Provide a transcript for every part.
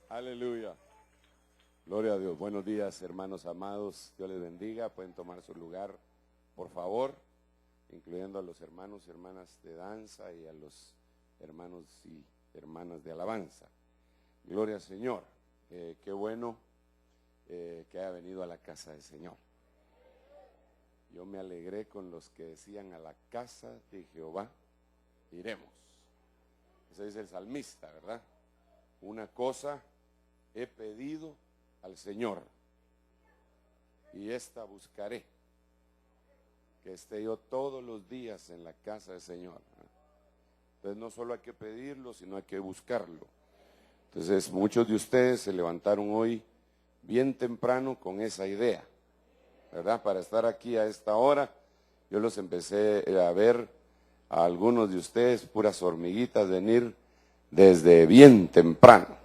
Aleluya. Gloria a Dios. Buenos días, hermanos amados. Dios les bendiga. Pueden tomar su lugar, por favor, incluyendo a los hermanos y hermanas de danza y a los hermanos y hermanas de alabanza. Gloria al Señor. Qué bueno que haya venido a la casa del Señor. Yo me alegré con los que decían: a la casa de Jehová iremos. Eso dice el salmista, ¿verdad? Una cosa he pedido al Señor, y esta buscaré, que esté yo todos los días en la casa del Señor. Entonces no solo hay que pedirlo, sino hay que buscarlo. Entonces muchos de ustedes se levantaron hoy bien temprano con esa idea, ¿verdad? Para estar aquí a esta hora. Yo los empecé a ver a algunos de ustedes, puras hormiguitas, venir desde bien temprano.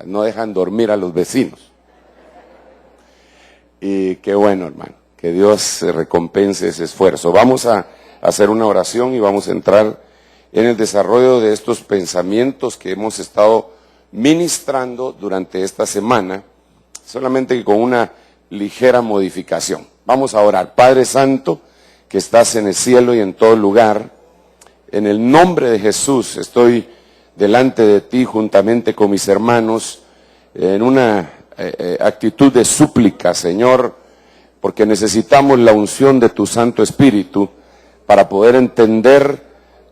No dejan dormir a los vecinos. Y qué bueno, hermano, que Dios recompense ese esfuerzo. Vamos a hacer una oración y vamos a entrar en el desarrollo de estos pensamientos que hemos estado ministrando durante esta semana, solamente que con una ligera modificación. Vamos a orar. Padre Santo, que estás en el cielo y en todo lugar, en el nombre de Jesús estoy delante de ti juntamente con mis hermanos en una actitud de súplica, Señor, porque necesitamos la unción de tu Santo Espíritu para poder entender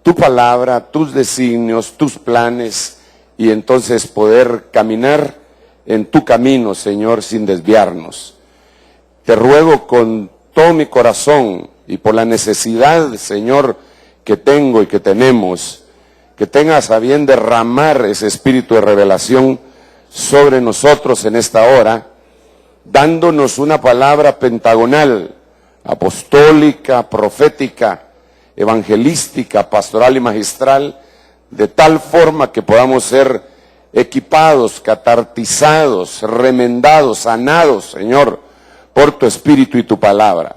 tu palabra, tus designios, tus planes, y entonces poder caminar en tu camino, Señor, sin desviarnos. Te ruego con todo mi corazón y por la necesidad, Señor, que tengo y que tenemos, que tengas a bien derramar ese espíritu de revelación sobre nosotros en esta hora, dándonos una palabra pentagonal, apostólica, profética, evangelística, pastoral y magistral, de tal forma que podamos ser equipados, catartizados, remendados, sanados, Señor, por tu espíritu y tu palabra.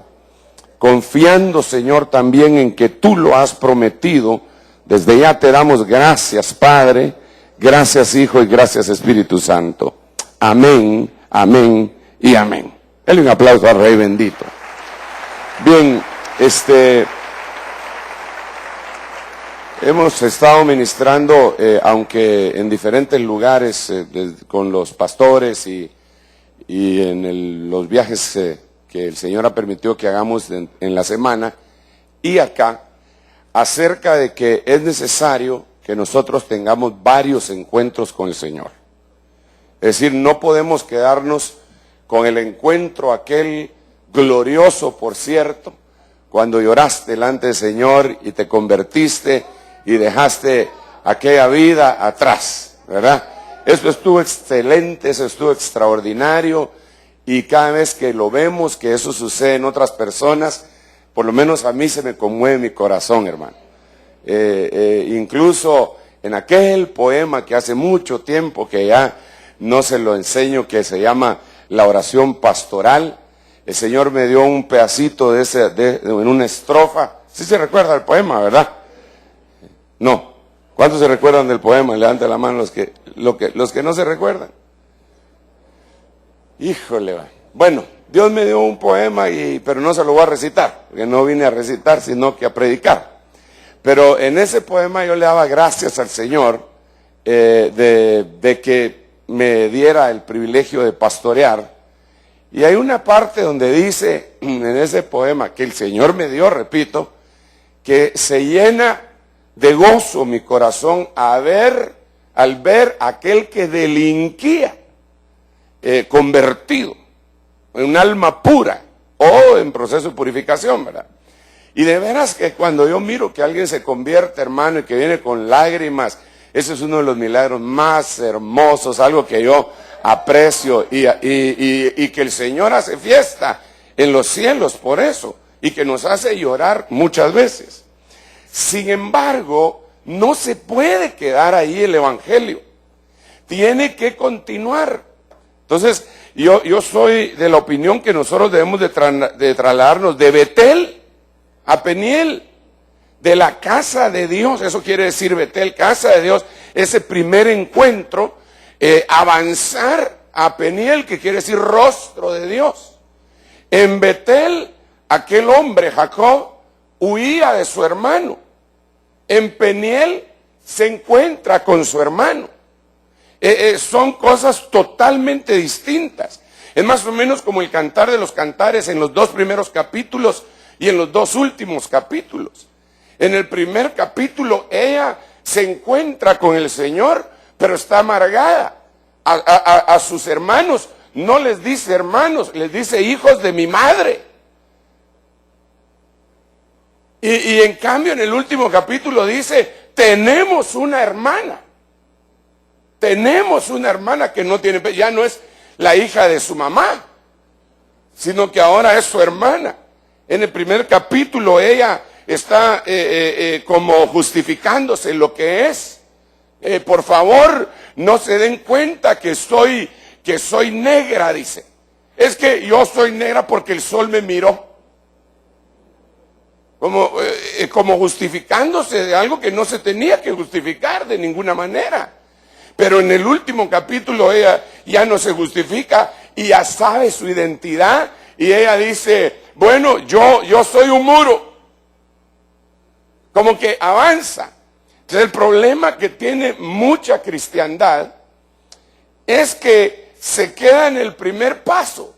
Confiando, Señor, también en que tú lo has prometido. Desde ya te damos gracias, Padre, gracias, Hijo, y gracias, Espíritu Santo. Amén, amén y amén. Dale un aplauso al Rey bendito. Bien, hemos estado ministrando, aunque en diferentes lugares, con los pastores y en los viajes que el Señor ha permitido que hagamos en la semana, y acá, acerca de que es necesario que nosotros tengamos varios encuentros con el Señor. Es decir, no podemos quedarnos con el encuentro aquel glorioso, por cierto, cuando lloraste delante del Señor y te convertiste y dejaste aquella vida atrás, ¿verdad? Eso estuvo excelente, eso estuvo extraordinario, y cada vez que lo vemos, que eso sucede en otras personas, por lo menos a mí se me conmueve mi corazón, hermano. Incluso en aquel poema que hace mucho tiempo que ya no se lo enseño, que se llama La oración pastoral, el Señor me dio un pedacito en una estrofa. ¿Sí se recuerda el poema, verdad? No. ¿Cuántos se recuerdan del poema? Levanten la mano los que no se recuerdan. Híjole, va. Bueno, Dios me dio un poema, pero no se lo voy a recitar, porque no vine a recitar, sino que a predicar. Pero en ese poema yo le daba gracias al Señor de que me diera el privilegio de pastorear. Y hay una parte donde dice, en ese poema que el Señor me dio, repito, que se llena de gozo mi corazón al ver aquel que delinquía, convertido, en un alma pura o en proceso de purificación, ¿verdad? Y de veras que cuando yo miro que alguien se convierte, hermano, y que viene con lágrimas, ese es uno de los milagros más hermosos, algo que yo aprecio, y que el Señor hace fiesta en los cielos por eso, y que nos hace llorar muchas veces. Sin embargo, no se puede quedar ahí el evangelio, tiene que continuar. Entonces, yo soy de la opinión que nosotros debemos de trasladarnos de Betel a Peniel, de la casa de Dios. Eso quiere decir Betel, casa de Dios, ese primer encuentro avanzar a Peniel, que quiere decir rostro de Dios. En Betel, aquel hombre, Jacob, huía de su hermano. En Peniel se encuentra con su hermano. Son cosas totalmente distintas. Es más o menos como el Cantar de los Cantares en los 2 primeros capítulos y en los 2 últimos capítulos. En el primer capítulo ella se encuentra con el Señor, pero está amargada. A sus hermanos no les dice hermanos, les dice hijos de mi madre. Y en cambio en el último capítulo dice, tenemos una hermana. Tenemos una hermana que no tiene, ya no es la hija de su mamá, sino que ahora es su hermana. En el primer capítulo ella está como justificándose lo que es. Por favor, no se den cuenta que soy negra, dice. Es que yo soy negra porque el sol me miró. Como justificándose de algo que no se tenía que justificar de ninguna manera. Pero en el último capítulo ella ya no se justifica y ya sabe su identidad. Y ella dice, bueno, yo soy un muro. Como que avanza. Entonces el problema que tiene mucha cristiandad es que se queda en el primer paso.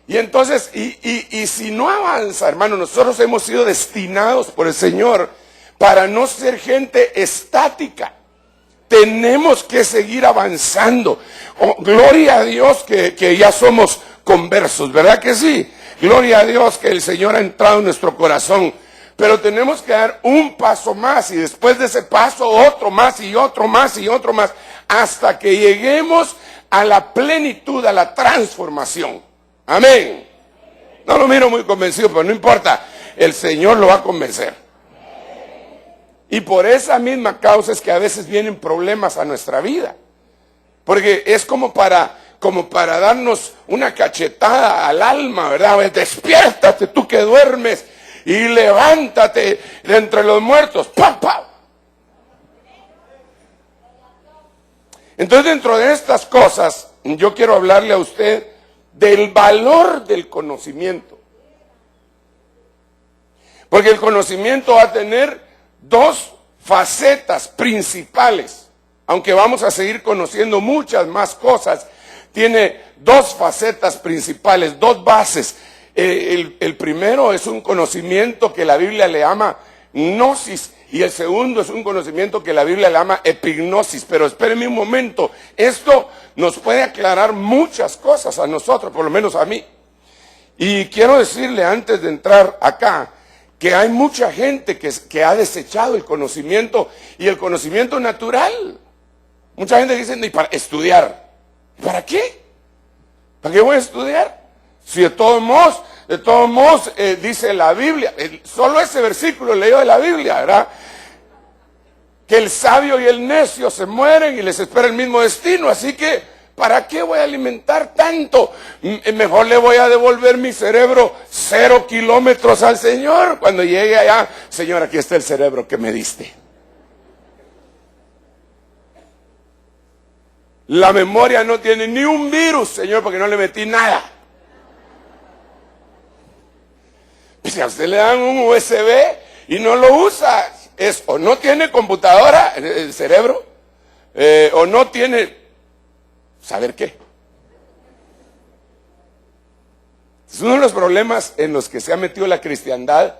Y entonces, y si no avanza, hermano, nosotros hemos sido destinados por el Señor para no ser gente estática. Tenemos que seguir avanzando. Oh, gloria a Dios que ya somos conversos, ¿verdad que sí? Gloria a Dios que el Señor ha entrado en nuestro corazón. Pero tenemos que dar un paso más y después de ese paso otro más y otro más y otro más, hasta que lleguemos a la plenitud, a la transformación. Amén. No lo miro muy convencido, pero no importa, el Señor lo va a convencer. Y por esa misma causa es que a veces vienen problemas a nuestra vida. Porque es como para darnos una cachetada al alma, ¿verdad? Despiértate tú que duermes y levántate de entre los muertos. ¡Pam, pam! Entonces, dentro de estas cosas, yo quiero hablarle a usted del valor del conocimiento. Porque el conocimiento va a tener 2 facetas principales, aunque vamos a seguir conociendo muchas más cosas. Tiene 2 facetas principales, 2 bases. El primero es un conocimiento que la Biblia le llama gnosis, y el segundo es un conocimiento que la Biblia le llama epignosis. Pero espérenme un momento, esto nos puede aclarar muchas cosas a nosotros, por lo menos a mí. Y quiero decirle antes de entrar acá, que hay mucha gente que ha desechado el conocimiento y el conocimiento natural. Mucha gente dice, ¿y para estudiar? ¿Para qué? ¿Para qué voy a estudiar? Si de todos modos dice la Biblia, solo ese versículo leo de la Biblia, ¿verdad? Que el sabio y el necio se mueren y les espera el mismo destino, así que ¿para qué voy a alimentar tanto? Mejor le voy a devolver mi cerebro 0 kilómetros al Señor. Cuando llegue allá, Señor, aquí está el cerebro que me diste. La memoria no tiene ni un virus, Señor, porque no le metí nada. Pues si a usted le dan un USB y no lo usa, es o no tiene computadora el cerebro, o no tiene... ¿saber qué? Es uno de los problemas en los que se ha metido la cristiandad,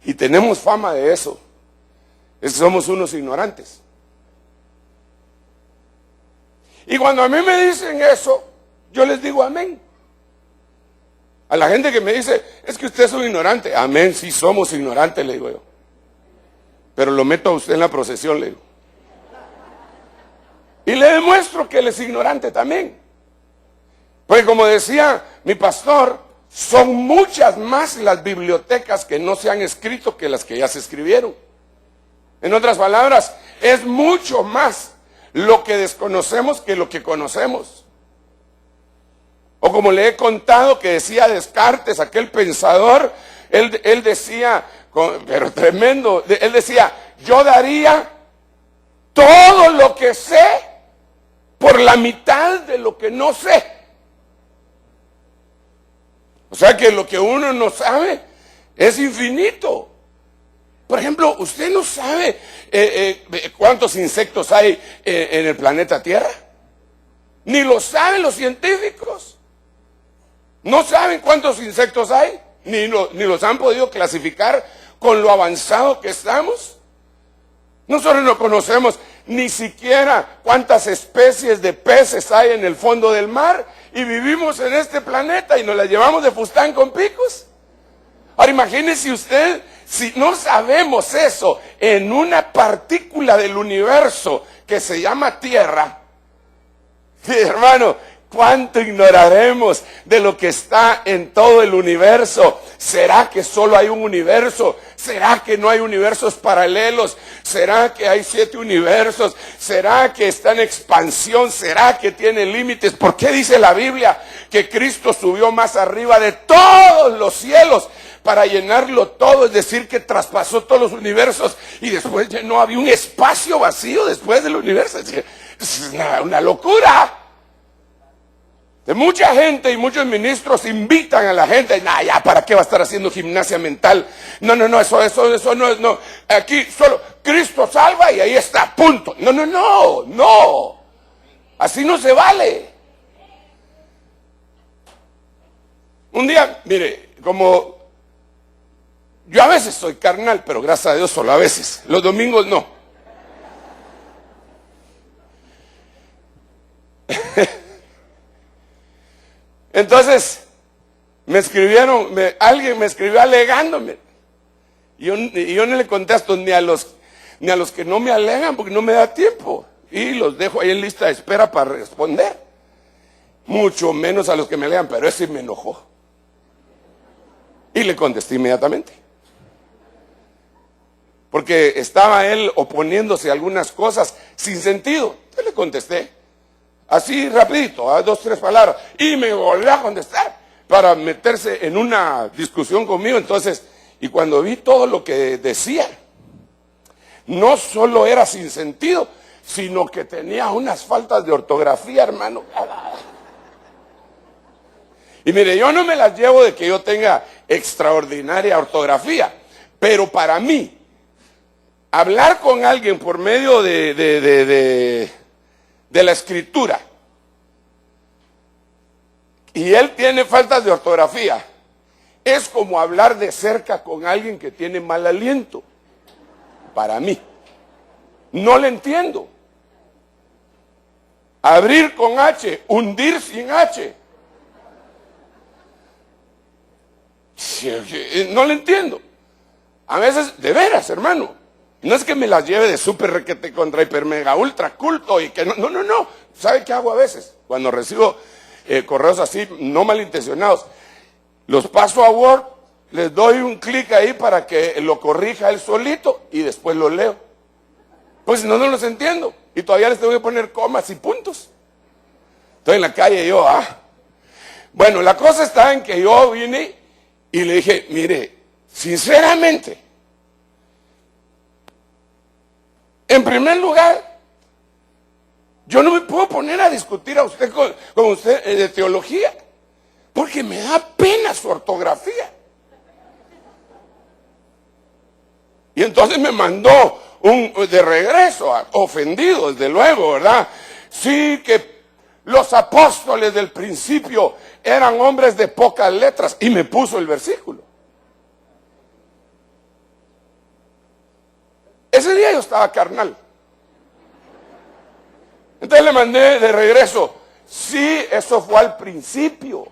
y tenemos fama de eso, es que somos unos ignorantes. Y cuando a mí me dicen eso, yo les digo amén. A la gente que me dice, es que usted es un ignorante, amén, sí somos ignorantes, le digo yo. Pero lo meto a usted en la procesión, le digo. Y le demuestro que él es ignorante también. Porque como decía mi pastor, son muchas más las bibliotecas que no se han escrito que las que ya se escribieron. En otras palabras, es mucho más lo que desconocemos que lo que conocemos. O como le he contado que decía Descartes, aquel pensador, él decía, pero tremendo, él decía, yo daría todo lo que sé por la mitad de lo que no sé. O sea que lo que uno no sabe es infinito. Por ejemplo, usted no sabe cuántos insectos hay en el planeta Tierra. Ni lo saben los científicos. No saben cuántos insectos hay, ni los han podido clasificar con lo avanzado que estamos. Nosotros no conocemos ni siquiera cuántas especies de peces hay en el fondo del mar y vivimos en este planeta y nos la llevamos de fustán con picos. Ahora imagínese usted, si no sabemos eso en una partícula del universo que se llama Tierra, hermano, ¿cuánto ignoraremos de lo que está en todo el universo? ¿Será que solo hay un universo? ¿Será que no hay universos paralelos? ¿Será que hay 7 universos? ¿Será que está en expansión? ¿Será que tiene límites? ¿Por qué dice la Biblia que Cristo subió más arriba de todos los cielos para llenarlo todo? Es decir, que traspasó todos los universos y después ya no había un espacio vacío después del universo. Es una locura. De mucha gente y muchos ministros invitan a la gente, ya, ¿para qué va a estar haciendo gimnasia mental? No, eso no. Aquí solo Cristo salva y ahí está, punto. No. Así no se vale. Un día, mire, como yo a veces soy carnal, pero gracias a Dios solo a veces. Los domingos no. Entonces, alguien me escribió alegándome. Y yo no le contesto ni a los que no me alegan porque no me da tiempo. Y los dejo ahí en lista de espera para responder. Mucho menos a los que me alegan, pero ese me enojó. Y le contesté inmediatamente. Porque estaba él oponiéndose a algunas cosas sin sentido. Entonces le contesté. Así rapidito, a 2, 3 palabras. Y me volvió a contestar para meterse en una discusión conmigo. Entonces, y cuando vi todo lo que decía, no solo era sin sentido, sino que tenía unas faltas de ortografía, hermano. Y mire, yo no me las llevo de que yo tenga extraordinaria ortografía, pero para mí, hablar con alguien por medio de la escritura y él tiene faltas de ortografía, es como hablar de cerca con alguien que tiene mal aliento. Para mí, no le entiendo. Abrir con H, hundir sin H. No le entiendo. A veces, de veras, hermano, no es que me las lleve de súper requete contra hiper mega ultra culto y que no. ¿Sabe qué hago a veces? Cuando recibo correos así, no malintencionados, los paso a Word, les doy un clic ahí para que lo corrija él solito y después lo leo. Pues si no los entiendo. Y todavía les tengo que poner comas y puntos. Estoy en la calle y yo, Bueno, la cosa está en que yo vine y le dije, mire, sinceramente, en primer lugar, yo no me puedo poner a discutir a usted con usted de teología, porque me da pena su ortografía. Y entonces me mandó de regreso, ofendido, desde luego, ¿verdad? Sí, que los apóstoles del principio eran hombres de pocas letras, y me puso el versículo. Ese día yo estaba carnal. Entonces le mandé de regreso, sí, eso fue al principio.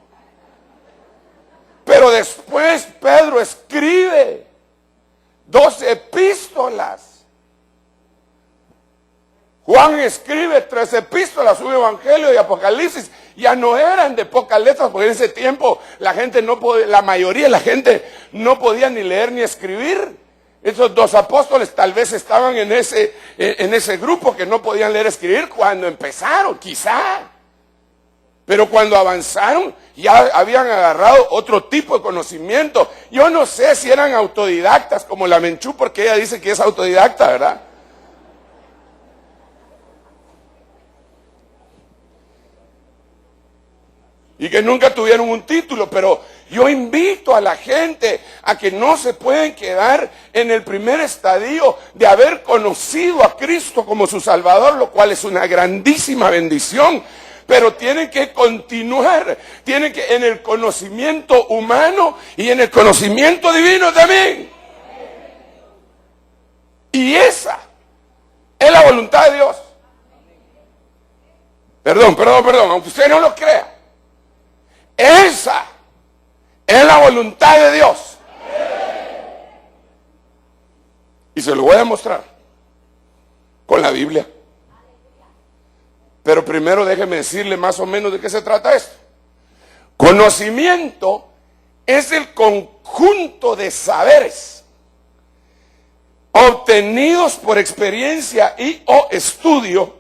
Pero después Pedro escribe 2 epístolas. Juan escribe 3 epístolas, un evangelio y Apocalipsis. Ya no eran de pocas letras, porque en ese tiempo la mayoría de la gente no podía ni leer ni escribir. Esos 2 apóstoles tal vez estaban en ese grupo que no podían leer y escribir cuando empezaron, quizá. Pero cuando avanzaron ya habían agarrado otro tipo de conocimiento. Yo no sé si eran autodidactas como la Menchú, porque ella dice que es autodidacta, ¿verdad? y que nunca tuvieron un título, pero yo invito a la gente a que no se pueden quedar en el primer estadio de haber conocido a Cristo como su Salvador, lo cual es una grandísima bendición, pero tienen que continuar, tienen que en el conocimiento humano y en el conocimiento divino también. Y esa es la voluntad de Dios. Perdón, aunque usted no lo crea. Esa es la voluntad de Dios. Y se lo voy a demostrar con la Biblia. Pero primero déjeme decirle más o menos de qué se trata esto. Conocimiento es el conjunto de saberes obtenidos por experiencia y o estudio,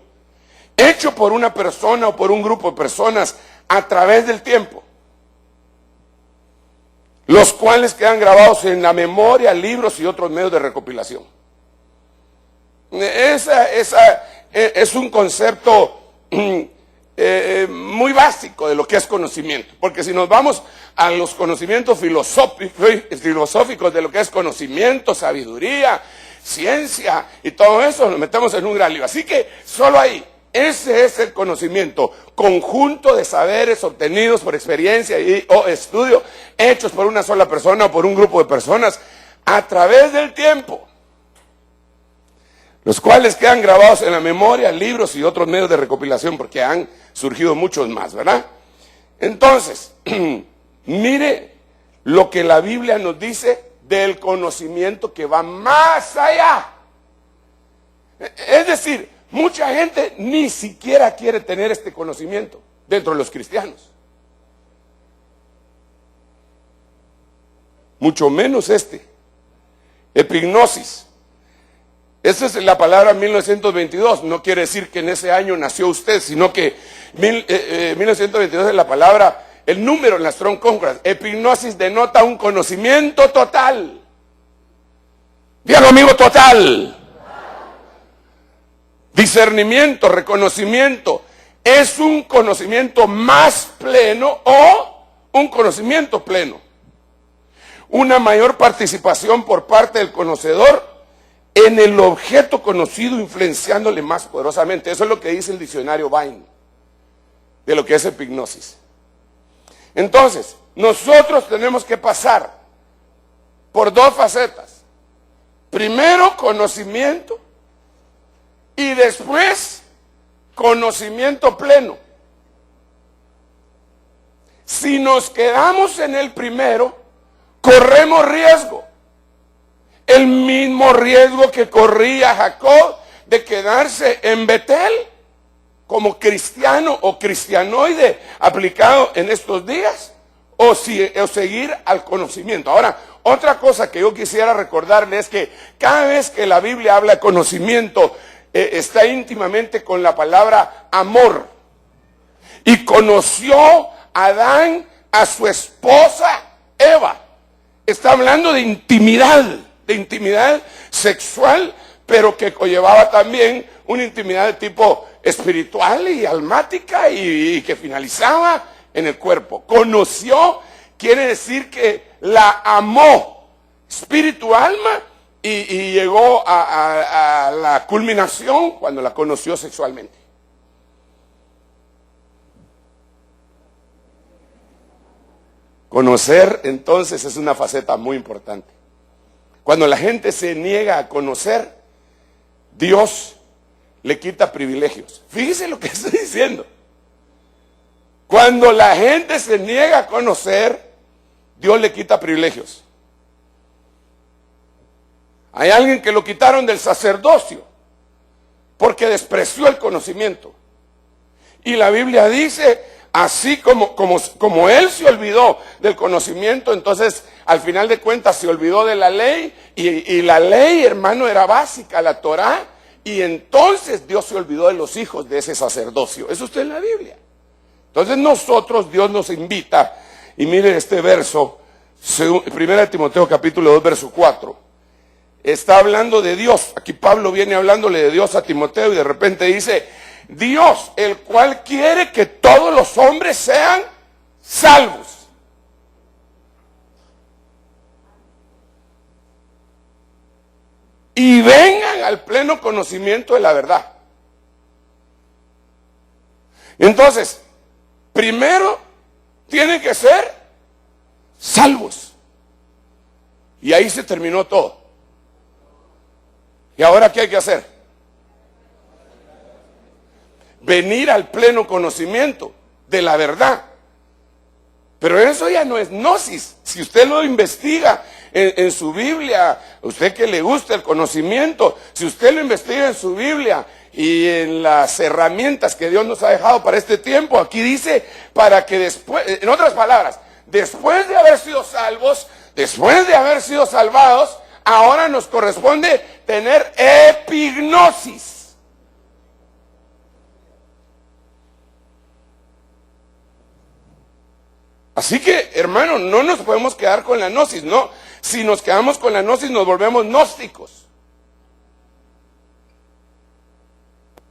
hecho por una persona o por un grupo de personas a través del tiempo, los cuales quedan grabados en la memoria, libros y otros medios de recopilación. Es un concepto muy básico de lo que es conocimiento, porque si nos vamos a los conocimientos filosóficos de lo que es conocimiento, sabiduría, ciencia y todo eso, nos metemos en un gran lío. Así que solo ahí, ese es el conocimiento, conjunto de saberes obtenidos por experiencia y o estudio, hechos por una sola persona o por un grupo de personas a través del tiempo, los cuales quedan grabados en la memoria, libros y otros medios de recopilación, porque han surgido muchos más, ¿verdad? Entonces, mire lo que la Biblia nos dice del conocimiento que va más allá. Es decir, mucha gente ni siquiera quiere tener este conocimiento dentro de los cristianos. Mucho menos epignosis. Esa es la palabra 1922. No quiere decir que en ese año nació usted, sino que 1922 es la palabra, el número en la Strong Concordance. Epignosis denota un conocimiento total. Dígalo, amigo, total. Discernimiento, reconocimiento, es un conocimiento más pleno o un conocimiento pleno. Una mayor participación por parte del conocedor en el objeto conocido, influenciándole más poderosamente. Eso es lo que dice el diccionario Vine de lo que es epignosis. Entonces, nosotros tenemos que pasar por dos facetas. Primero, conocimiento, y después, conocimiento pleno. Si nos quedamos en el primero, corremos riesgo. El mismo riesgo que corría Jacob de quedarse en Betel como cristiano o cristianoide aplicado en estos días, o seguir al conocimiento. Ahora, otra cosa que yo quisiera recordarle es que cada vez que la Biblia habla de conocimiento, está íntimamente con la palabra amor. Y conoció Adán a su esposa Eva. Está hablando de intimidad sexual, pero que conllevaba también una intimidad de tipo espiritual y almática y que finalizaba en el cuerpo. Conoció quiere decir que la amó, espíritu, alma, y llegó a la culminación cuando la conoció sexualmente. Conocer, entonces, es una faceta muy importante. Cuando la gente se niega a conocer, Dios le quita privilegios. Fíjese lo que estoy diciendo. Cuando la gente se niega a conocer, Dios le quita privilegios. Hay alguien que lo quitaron del sacerdocio porque despreció el conocimiento. Y la Biblia dice, así como él se olvidó del conocimiento, entonces al final de cuentas se olvidó de la ley, y la ley, hermano, era básica, la Torá, y entonces Dios se olvidó de los hijos de ese sacerdocio. Eso está en la Biblia. Entonces nosotros, Dios nos invita, y mire este verso, 1 Timoteo capítulo 2, verso 4. Está hablando de Dios. Aquí Pablo viene hablándole de Dios a Timoteo y de repente dice, Dios, el cual quiere que todos los hombres sean salvos. Y vengan al pleno conocimiento de la verdad. Entonces, primero tienen que ser salvos. Y ahí se terminó todo. ¿Y ahora qué hay que hacer? Venir al pleno conocimiento de la verdad. Pero eso ya no es gnosis. Si usted lo investiga en su Biblia, usted que le gusta el conocimiento, si usted lo investiga en su Biblia y en las herramientas que Dios nos ha dejado para este tiempo, aquí dice, para que después, en otras palabras, después de haber sido salvos, después de haber sido salvados, ahora nos corresponde tener epignosis. Así que, hermano, no nos podemos quedar con la gnosis, no. Si nos quedamos con la gnosis, nos volvemos gnósticos.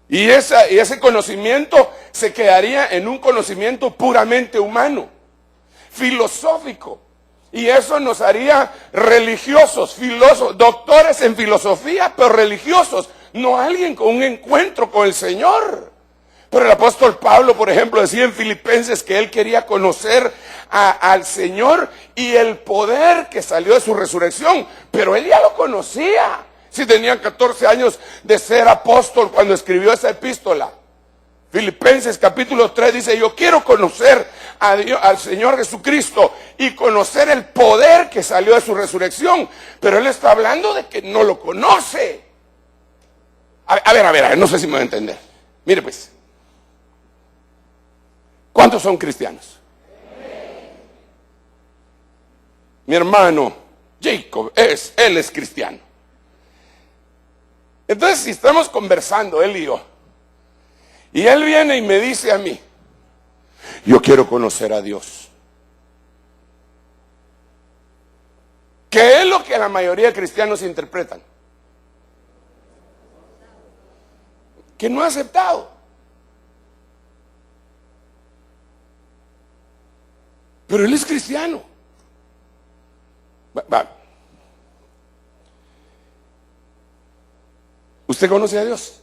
Y ese conocimiento se quedaría en un conocimiento puramente humano, filosófico. Y eso nos haría religiosos, filósofos, doctores en filosofía, pero religiosos, no alguien con un encuentro con el Señor. Pero el apóstol Pablo, por ejemplo, decía en Filipenses que él quería conocer al Señor y el poder que salió de su resurrección, pero él ya lo conocía. Si tenía 14 años de ser apóstol cuando escribió esa epístola. Filipenses capítulo 3 dice, yo quiero conocer a Dios, al Señor Jesucristo y conocer el poder que salió de su resurrección. Pero él está hablando de que no lo conoce. A ver, no sé si me va a entender. Mire pues, ¿cuántos son cristianos? Mi hermano Jacob, él es cristiano. Entonces, si estamos conversando, él y yo, y él viene y me dice a mí, yo quiero conocer a Dios. ¿Qué es lo que la mayoría de cristianos interpretan? Que no ha aceptado. Pero él es cristiano. Va. ¿Usted conoce a Dios?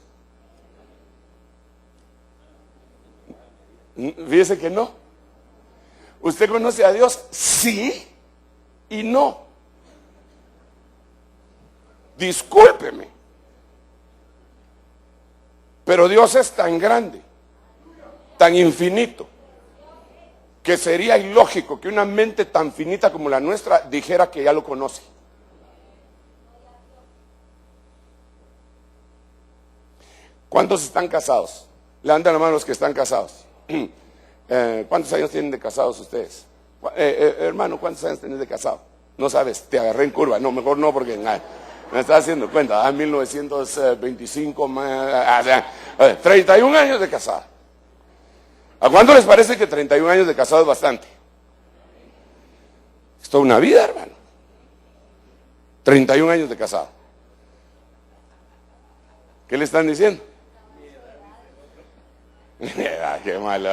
Fíjese que no. ¿Usted conoce a Dios? Sí y no. Discúlpeme. Pero Dios es tan grande, tan infinito, que sería ilógico que una mente tan finita como la nuestra dijera que ya lo conoce. ¿Cuántos están casados? Levanten la mano los que están casados. ¿Cuántos años tienen de casados ustedes? Hermano, ¿cuántos años tienen de casado? No sabes, te agarré en curva. No, mejor no, porque me estás haciendo cuenta. 1925, 31 años de casado. ¿A cuánto les parece que 31 años de casado es bastante? Es toda una vida, hermano. 31 años de casado. ¿Qué le están diciendo? Qué malo.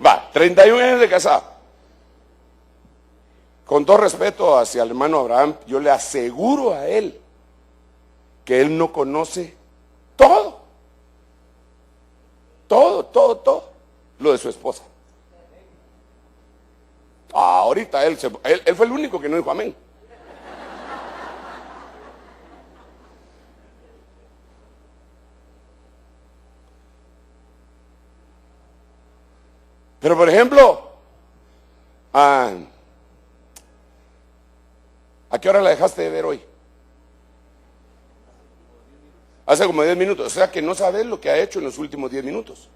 Va, 31 años de casado. Con todo respeto hacia el hermano Abraham, yo le aseguro a él que él no conoce todo lo de su esposa. Ahorita él fue el único que no dijo amén. Pero por ejemplo, ¿a qué hora la dejaste de ver hoy? Hace como 10 minutos. O sea que no sabes lo que ha hecho en los últimos 10 minutos.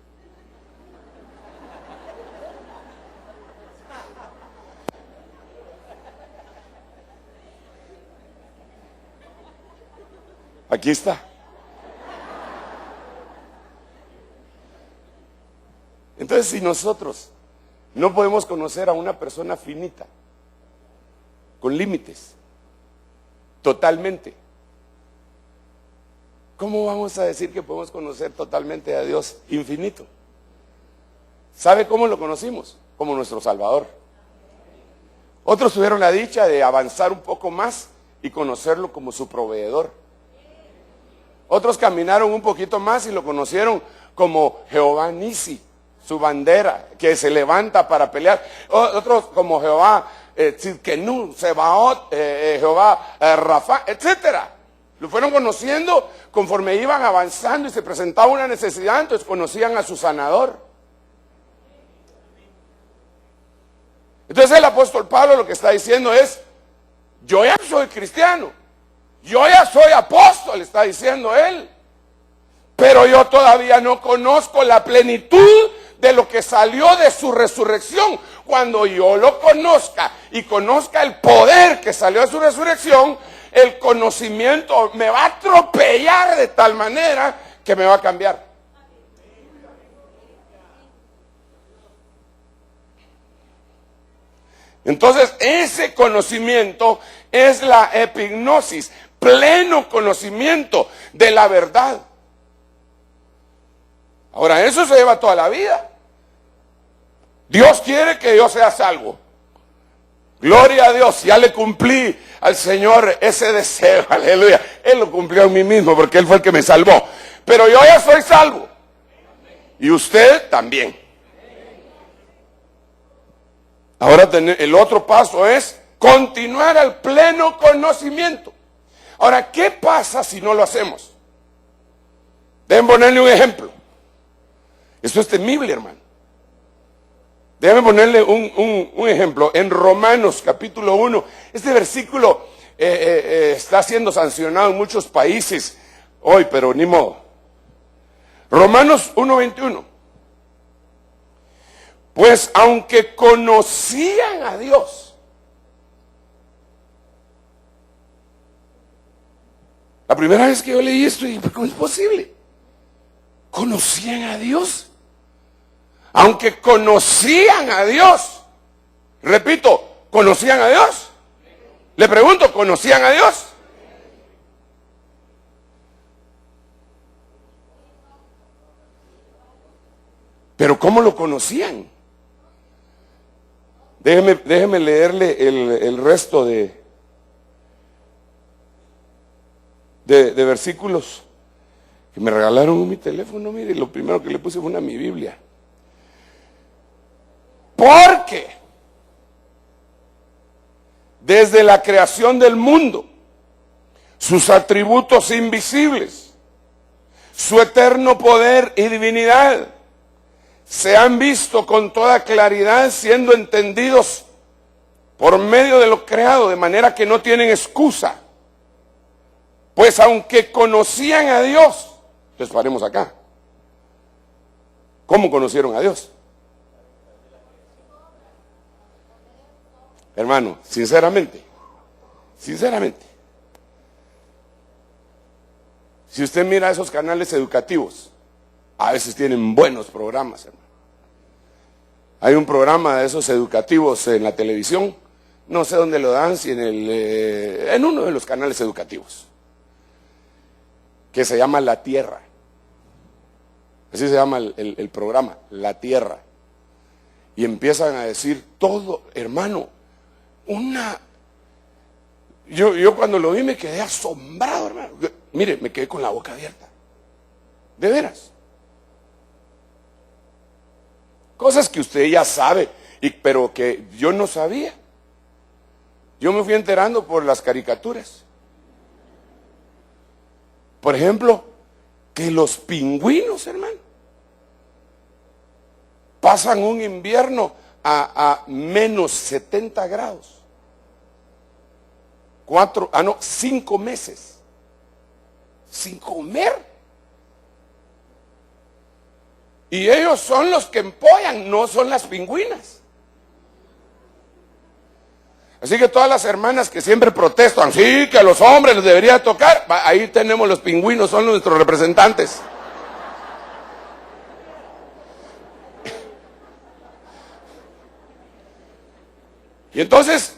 Aquí está. Entonces, si nosotros no podemos conocer a una persona finita, con límites, totalmente, ¿cómo vamos a decir que podemos conocer totalmente a Dios infinito? ¿Sabe cómo lo conocimos? Como nuestro Salvador. Otros tuvieron la dicha de avanzar un poco más y conocerlo como su proveedor. Otros caminaron un poquito más y lo conocieron como Jehová Nisi, su bandera, que se levanta para pelear. Otros como Jehová Tzidkenu, Sebaot, Jehová Rafa, etcétera. Lo fueron conociendo conforme iban avanzando y se presentaba una necesidad, entonces conocían a su sanador. Entonces el apóstol Pablo lo que está diciendo es, yo ya soy cristiano, yo ya soy apóstol, está diciendo él, pero yo todavía no conozco la plenitud de lo que salió de su resurrección. Cuando yo lo conozca y conozca el poder que salió de su resurrección, el conocimiento me va a atropellar de tal manera que me va a cambiar. Entonces, ese conocimiento es la epignosis, pleno conocimiento de la verdad. Ahora, eso se lleva toda la vida. Dios quiere que yo sea salvo. Gloria a Dios, ya le cumplí al Señor ese deseo, aleluya. Él lo cumplió en mí mismo porque Él fue el que me salvó. Pero yo ya soy salvo. Y usted también. Ahora el otro paso es continuar al pleno conocimiento. Ahora, ¿qué pasa si no lo hacemos? Deben ponerle un ejemplo. Esto es temible, hermano. Déjame ponerle un ejemplo. En Romanos capítulo 1, este versículo está siendo sancionado en muchos países hoy, pero ni modo. Romanos 1:21. Pues aunque conocían a Dios, la primera vez que yo leí esto dije, ¿cómo es posible? ¿Conocían a Dios? Aunque conocían a Dios, repito, ¿conocían a Dios? Le pregunto, ¿conocían a Dios? Pero ¿cómo lo conocían? Déjeme leerle el resto de versículos que me regalaron en mi teléfono. Mire, lo primero que le puse fue mi Biblia. Porque desde la creación del mundo, sus atributos invisibles, su eterno poder y divinidad, se han visto con toda claridad, siendo entendidos por medio de lo creado, de manera que no tienen excusa. Pues aunque conocían a Dios, entonces paremos acá. ¿Cómo conocieron a Dios? Hermano, sinceramente, si usted mira esos canales educativos, a veces tienen buenos programas, hermano. Hay un programa de esos educativos en la televisión, no sé dónde lo dan, si en uno de los canales educativos, que se llama La Tierra. Así se llama el programa, La Tierra. Y empiezan a decir todo, hermano, yo cuando lo vi me quedé asombrado, hermano. Mire, me quedé con la boca abierta. De veras. Cosas que usted ya sabe, pero que yo no sabía. Yo me fui enterando por las caricaturas. Por ejemplo, que los pingüinos, hermano, pasan un invierno a menos 70 grados. 5 meses. Sin comer. Y ellos son los que empollan, no son las pingüinas. Así que todas las hermanas que siempre protestan, sí, que a los hombres les debería tocar, ahí tenemos los pingüinos, son nuestros representantes. Y entonces,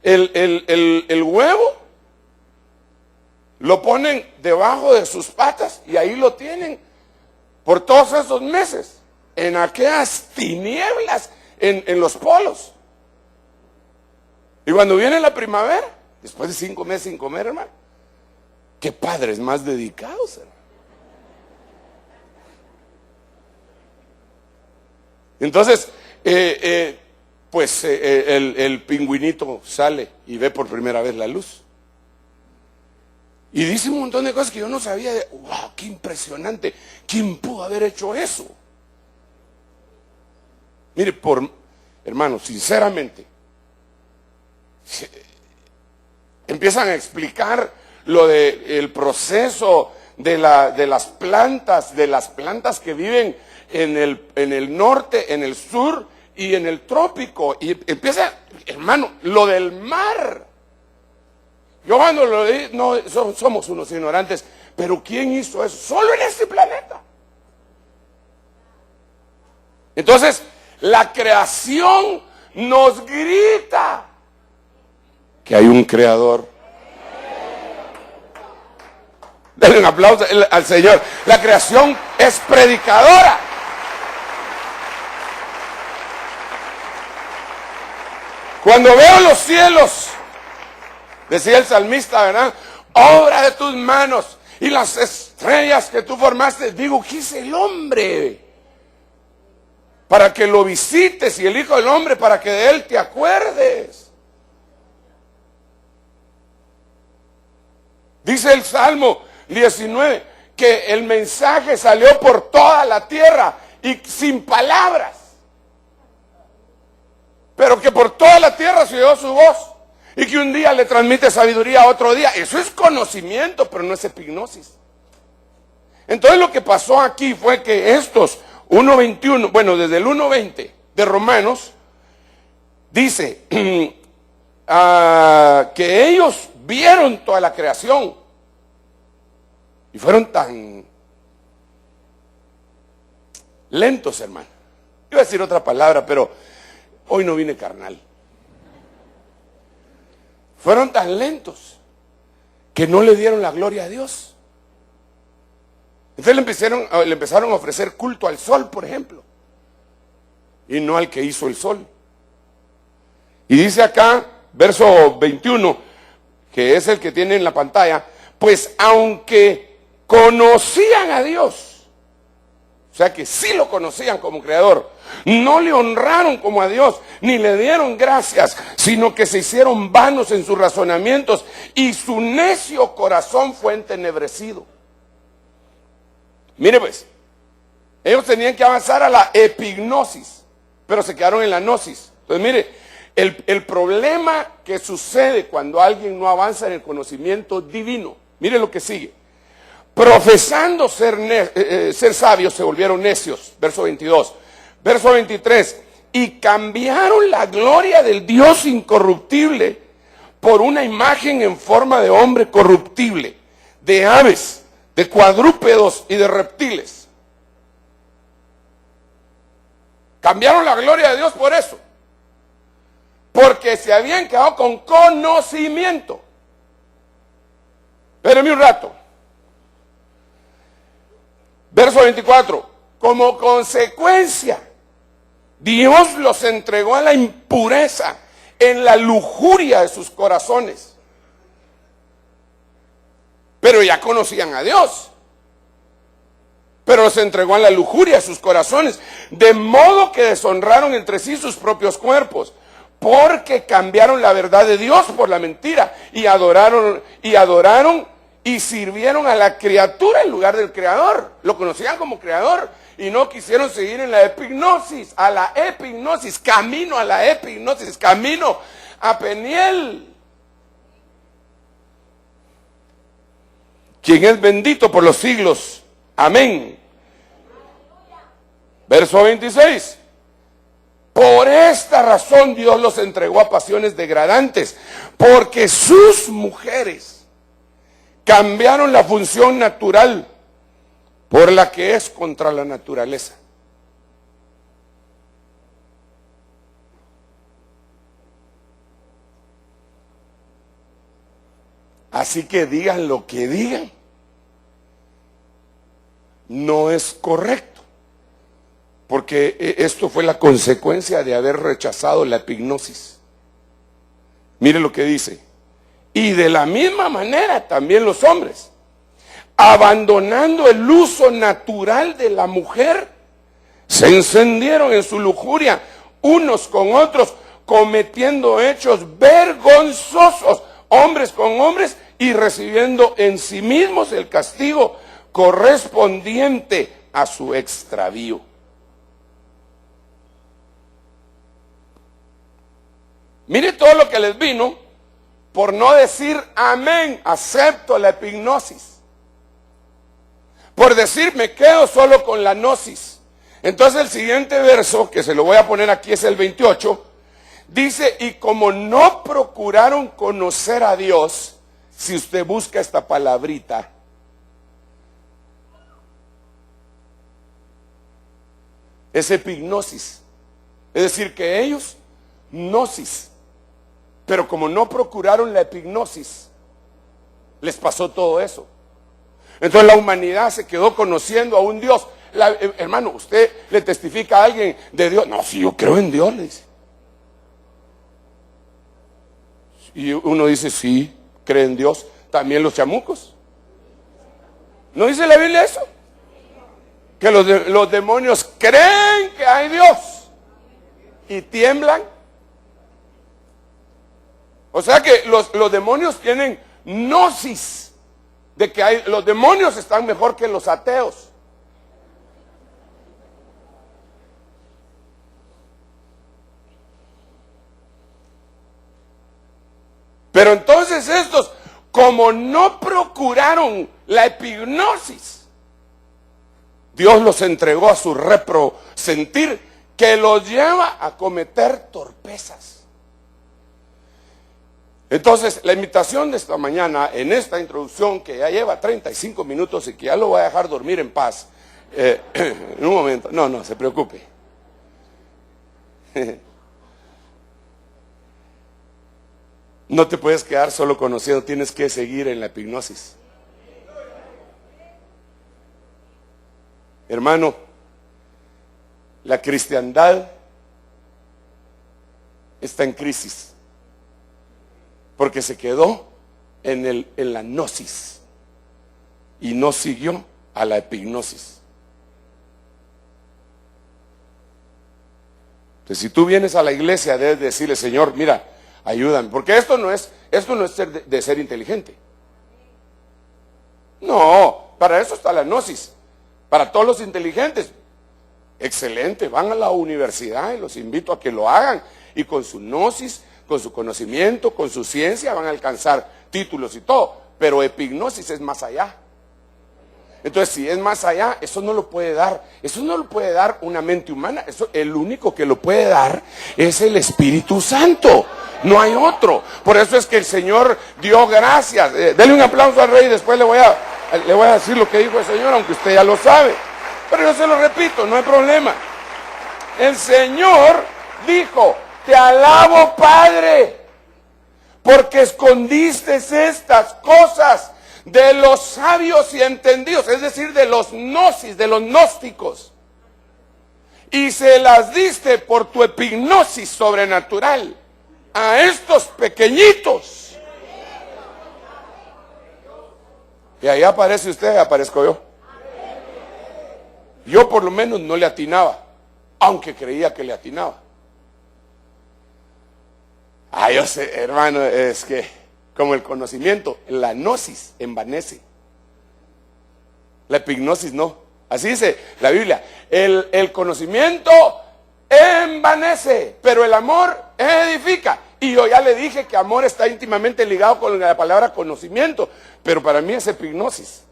el huevo lo ponen debajo de sus patas y ahí lo tienen por todos esos meses. en aquellas tinieblas en los polos. Y cuando viene la primavera, después de 5 meses sin comer, hermano, qué padres más dedicados, hermano. Entonces, el pingüinito sale y ve por primera vez la luz. Y dice un montón de cosas que yo no sabía. ¡Wow! ¡Qué impresionante! ¿Quién pudo haber hecho eso? Mire, hermano, sinceramente, empiezan a explicar lo del proceso de las plantas que viven en el norte, en el sur y en el trópico. Y empieza, hermano, lo del mar. Yo cuando lo leí, no, somos unos ignorantes, pero ¿quién hizo eso? Solo en este planeta. Entonces, la creación nos grita que hay un creador. Denle un aplauso al Señor. La creación es predicadora. Cuando veo los cielos, decía el salmista, ¿verdad? Obra de tus manos y las estrellas que tú formaste. Digo, ¿qué es el hombre? Para que lo visites, y el Hijo del Hombre para que de él te acuerdes. Dice el Salmo 19 que el mensaje salió por toda la tierra y sin palabras, pero que por toda la tierra se oyó su voz y que un día le transmite sabiduría a otro día. Eso es conocimiento, pero no es epignosis. Entonces lo que pasó aquí fue que estos 1.21, bueno, desde el 1.20 de Romanos, dice que ellos vieron toda la creación y fueron tan lentos, hermano. Iba a decir otra palabra, pero hoy no vine carnal. Fueron tan lentos que no le dieron la gloria a Dios. Entonces le empezaron a ofrecer culto al sol, por ejemplo, y no al que hizo el sol. Y dice acá, verso 21, que es el que tiene en la pantalla, pues aunque conocían a Dios, o sea que sí lo conocían como creador, no le honraron como a Dios, ni le dieron gracias, sino que se hicieron vanos en sus razonamientos y su necio corazón fue entenebrecido. Mire pues, ellos tenían que avanzar a la epignosis, pero se quedaron en la gnosis. Entonces mire, el problema que sucede cuando alguien no avanza en el conocimiento divino, mire lo que sigue. Profesando ser sabios, se volvieron necios, verso 22. Verso 23, y cambiaron la gloria del Dios incorruptible por una imagen en forma de hombre corruptible, de aves, de cuadrúpedos y de reptiles. Cambiaron la gloria de Dios por eso, porque se habían quedado con conocimiento. Espérenme un rato. Verso 24, como consecuencia, Dios los entregó a la impureza en la lujuria de sus corazones. Pero ya conocían a Dios. Pero los entregó a la lujuria de sus corazones, de modo que deshonraron entre sí sus propios cuerpos, porque cambiaron la verdad de Dios por la mentira y adoraron y sirvieron a la criatura en lugar del creador. Lo conocían como creador y no quisieron seguir en la epignosis, camino a la epignosis, camino a Peniel, quien es bendito por los siglos. Amén. Verso 26. Por esta razón Dios los entregó a pasiones degradantes, porque sus mujeres cambiaron la función natural por la que es contra la naturaleza. Así que digan lo que digan, no es correcto porque esto fue la consecuencia de haber rechazado la epignosis. Mire lo que dice. Y de la misma manera también los hombres, abandonando el uso natural de la mujer, se encendieron en su lujuria unos con otros, cometiendo hechos vergonzosos, hombres con hombres, y recibiendo en sí mismos el castigo correspondiente a su extravío. Mire todo lo que les vino por no decir amén, acepto la epignosis. Por decir me quedo solo con la gnosis. Entonces el siguiente verso, que se lo voy a poner aquí, es el 28, dice, y como no procuraron conocer a Dios, si usted busca esta palabrita, es epignosis. Es decir, que ellos, gnosis, pero como no procuraron la epignosis, les pasó todo eso. Entonces la humanidad se quedó conociendo a un Dios. Hermano, usted le testifica a alguien de Dios. No, si yo creo en Dios, le dice. Y uno dice, sí, cree en Dios. También los chamucos. ¿No dice la Biblia eso? Que los demonios creen que hay Dios y tiemblan. O sea que los demonios tienen gnosis de que los demonios están mejor que los ateos. Pero entonces estos, como no procuraron la epignosis, Dios los entregó a su reprosentir, que los lleva a cometer torpezas. Entonces, la invitación de esta mañana, en esta introducción, que ya lleva 35 minutos y que ya lo voy a dejar dormir en paz, en un momento, no se preocupe. No te puedes quedar solo conociendo, tienes que seguir en la epignosis. Hermano, la cristiandad está en crisis, porque se quedó en la gnosis y no siguió a la epignosis. Entonces, si tú vienes a la iglesia, debes decirle, Señor, mira, ayúdame, porque esto no es de ser inteligente. No, para eso está la gnosis. Para todos los inteligentes, excelente, van a la universidad y los invito a que lo hagan. Y con su gnosis, con su conocimiento, con su ciencia, van a alcanzar títulos y todo. Pero epignosis es más allá. Entonces, si es más allá, eso no lo puede dar una mente humana. Eso, el único que lo puede dar es el Espíritu Santo. No hay otro. Por eso es que el Señor dio gracias. Dele un aplauso al Rey, después le voy a decir lo que dijo el Señor, aunque usted ya lo sabe. Pero yo se lo repito, no hay problema. El Señor dijo, te alabo, Padre, porque escondiste estas cosas de los sabios y entendidos, es decir, de los gnosis, de los gnósticos, y se las diste por tu epignosis sobrenatural a estos pequeñitos. Y ahí aparece usted, aparezco yo. Yo por lo menos no le atinaba, aunque creía que le atinaba. Yo sé, hermano, es que como el conocimiento, la gnosis envanece. La epignosis no. Así dice la Biblia. El conocimiento envanece, pero el amor edifica. Y yo ya le dije que amor está íntimamente ligado con la palabra conocimiento, pero para mí es epignosis.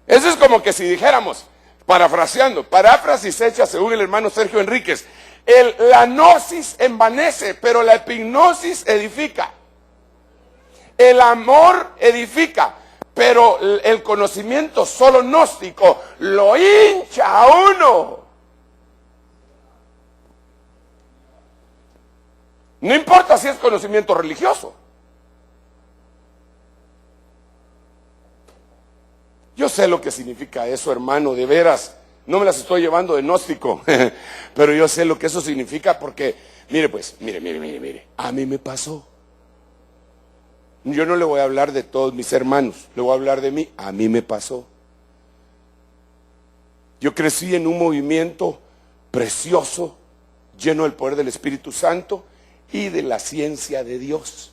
Eso es como que si dijéramos, parafraseando, paráfrasis hecha según el hermano Sergio Enríquez, la gnosis envanece, pero la epignosis edifica. El amor edifica, pero el conocimiento solo gnóstico lo hincha a uno. No importa si es conocimiento religioso. Yo sé lo que significa eso, hermano, de veras. No me las estoy llevando de gnóstico, pero yo sé lo que eso significa porque, mire pues, mire, a mí me pasó. Yo no le voy a hablar de todos mis hermanos, le voy a hablar de mí, a mí me pasó. Yo crecí en un movimiento precioso, lleno del poder del Espíritu Santo y de la ciencia de Dios.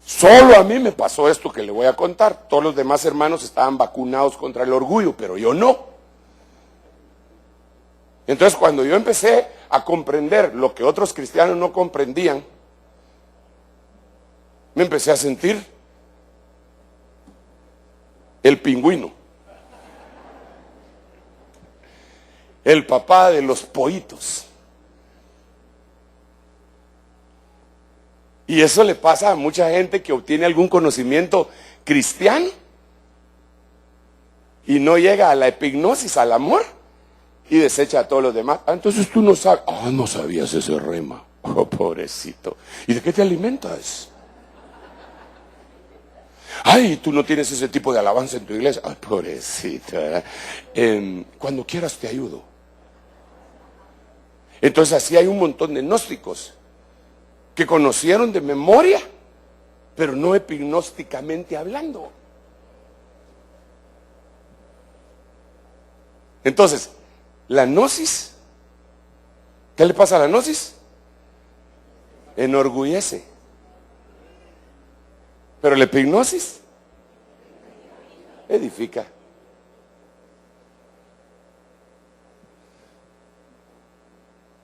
Solo a mí me pasó esto que le voy a contar. Todos los demás hermanos estaban vacunados contra el orgullo, pero yo no. Entonces, cuando yo empecé a comprender lo que otros cristianos no comprendían, me empecé a sentir el pingüino, el papá de los pollitos. Y eso le pasa a mucha gente que obtiene algún conocimiento cristiano y no llega a la epignosis, al amor, y desecha a todos los demás. Entonces tú no sabes. No sabías ese rema. Pobrecito. ¿Y de qué te alimentas? Tú no tienes ese tipo de alabanza en tu iglesia. Pobrecito, ¿verdad? Cuando quieras te ayudo. Entonces así hay un montón de gnósticos que conocieron de memoria, pero no epignósticamente hablando. Entonces, la gnosis, ¿qué le pasa a la gnosis? Enorgullece. Pero la epignosis edifica.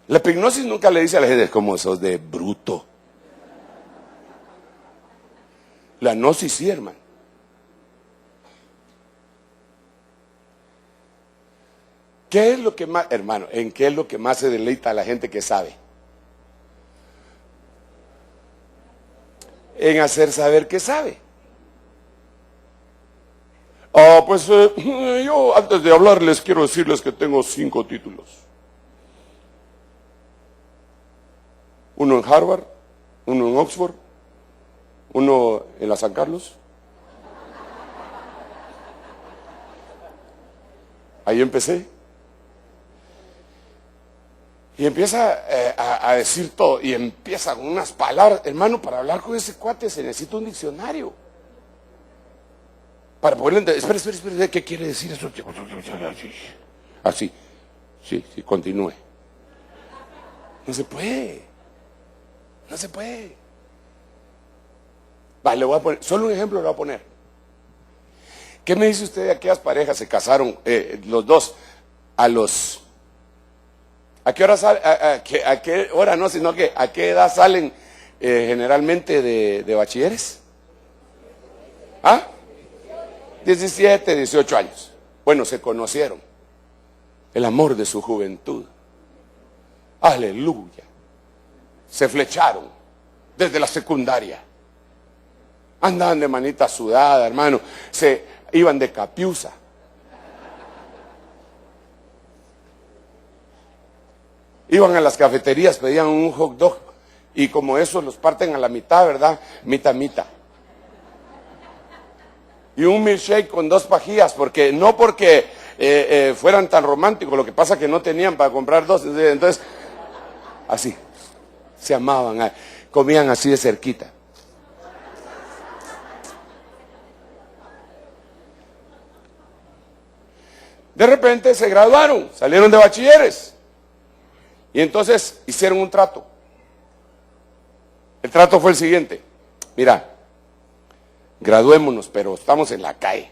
La epignosis nunca le dice a la gente, como sos de bruto. La gnosis sí, hermano. ¿Qué es lo que más, hermano, en qué es lo que más se deleita a la gente que sabe? En hacer saber que sabe. Yo antes de hablarles quiero decirles que tengo 5 títulos. Uno en Harvard, uno en Oxford, uno en la San Carlos. Ahí empecé. Y empieza a decir todo, y empieza con unas palabras. Hermano, para hablar con ese cuate se necesita un diccionario. Para poder entender, espera, ¿qué quiere decir eso? Así, sí, continúe. No se puede. Le voy a poner, solo un ejemplo le voy a poner. ¿Qué me dice usted de aquellas parejas se casaron, los dos, ¿a qué hora salen? ¿A qué hora no? Sino que ¿a qué edad salen generalmente de bachilleres? 17, 18 años. Bueno, se conocieron. El amor de su juventud. Aleluya. Se flecharon desde la secundaria. Andaban de manita sudada, hermano. Se iban de capiuza. Iban a las cafeterías, pedían un hot dog. Y como esos los parten a la mitad, ¿verdad? Mitad. Y un milkshake con 2 pajillas, no porque fueran tan románticos, lo que pasa es que no tenían para comprar 2. Entonces, así, se amaban, comían así de cerquita. De repente se graduaron, salieron de bachilleres. Y entonces hicieron un trato. El trato fue el siguiente. Mira, graduémonos, pero estamos en la calle.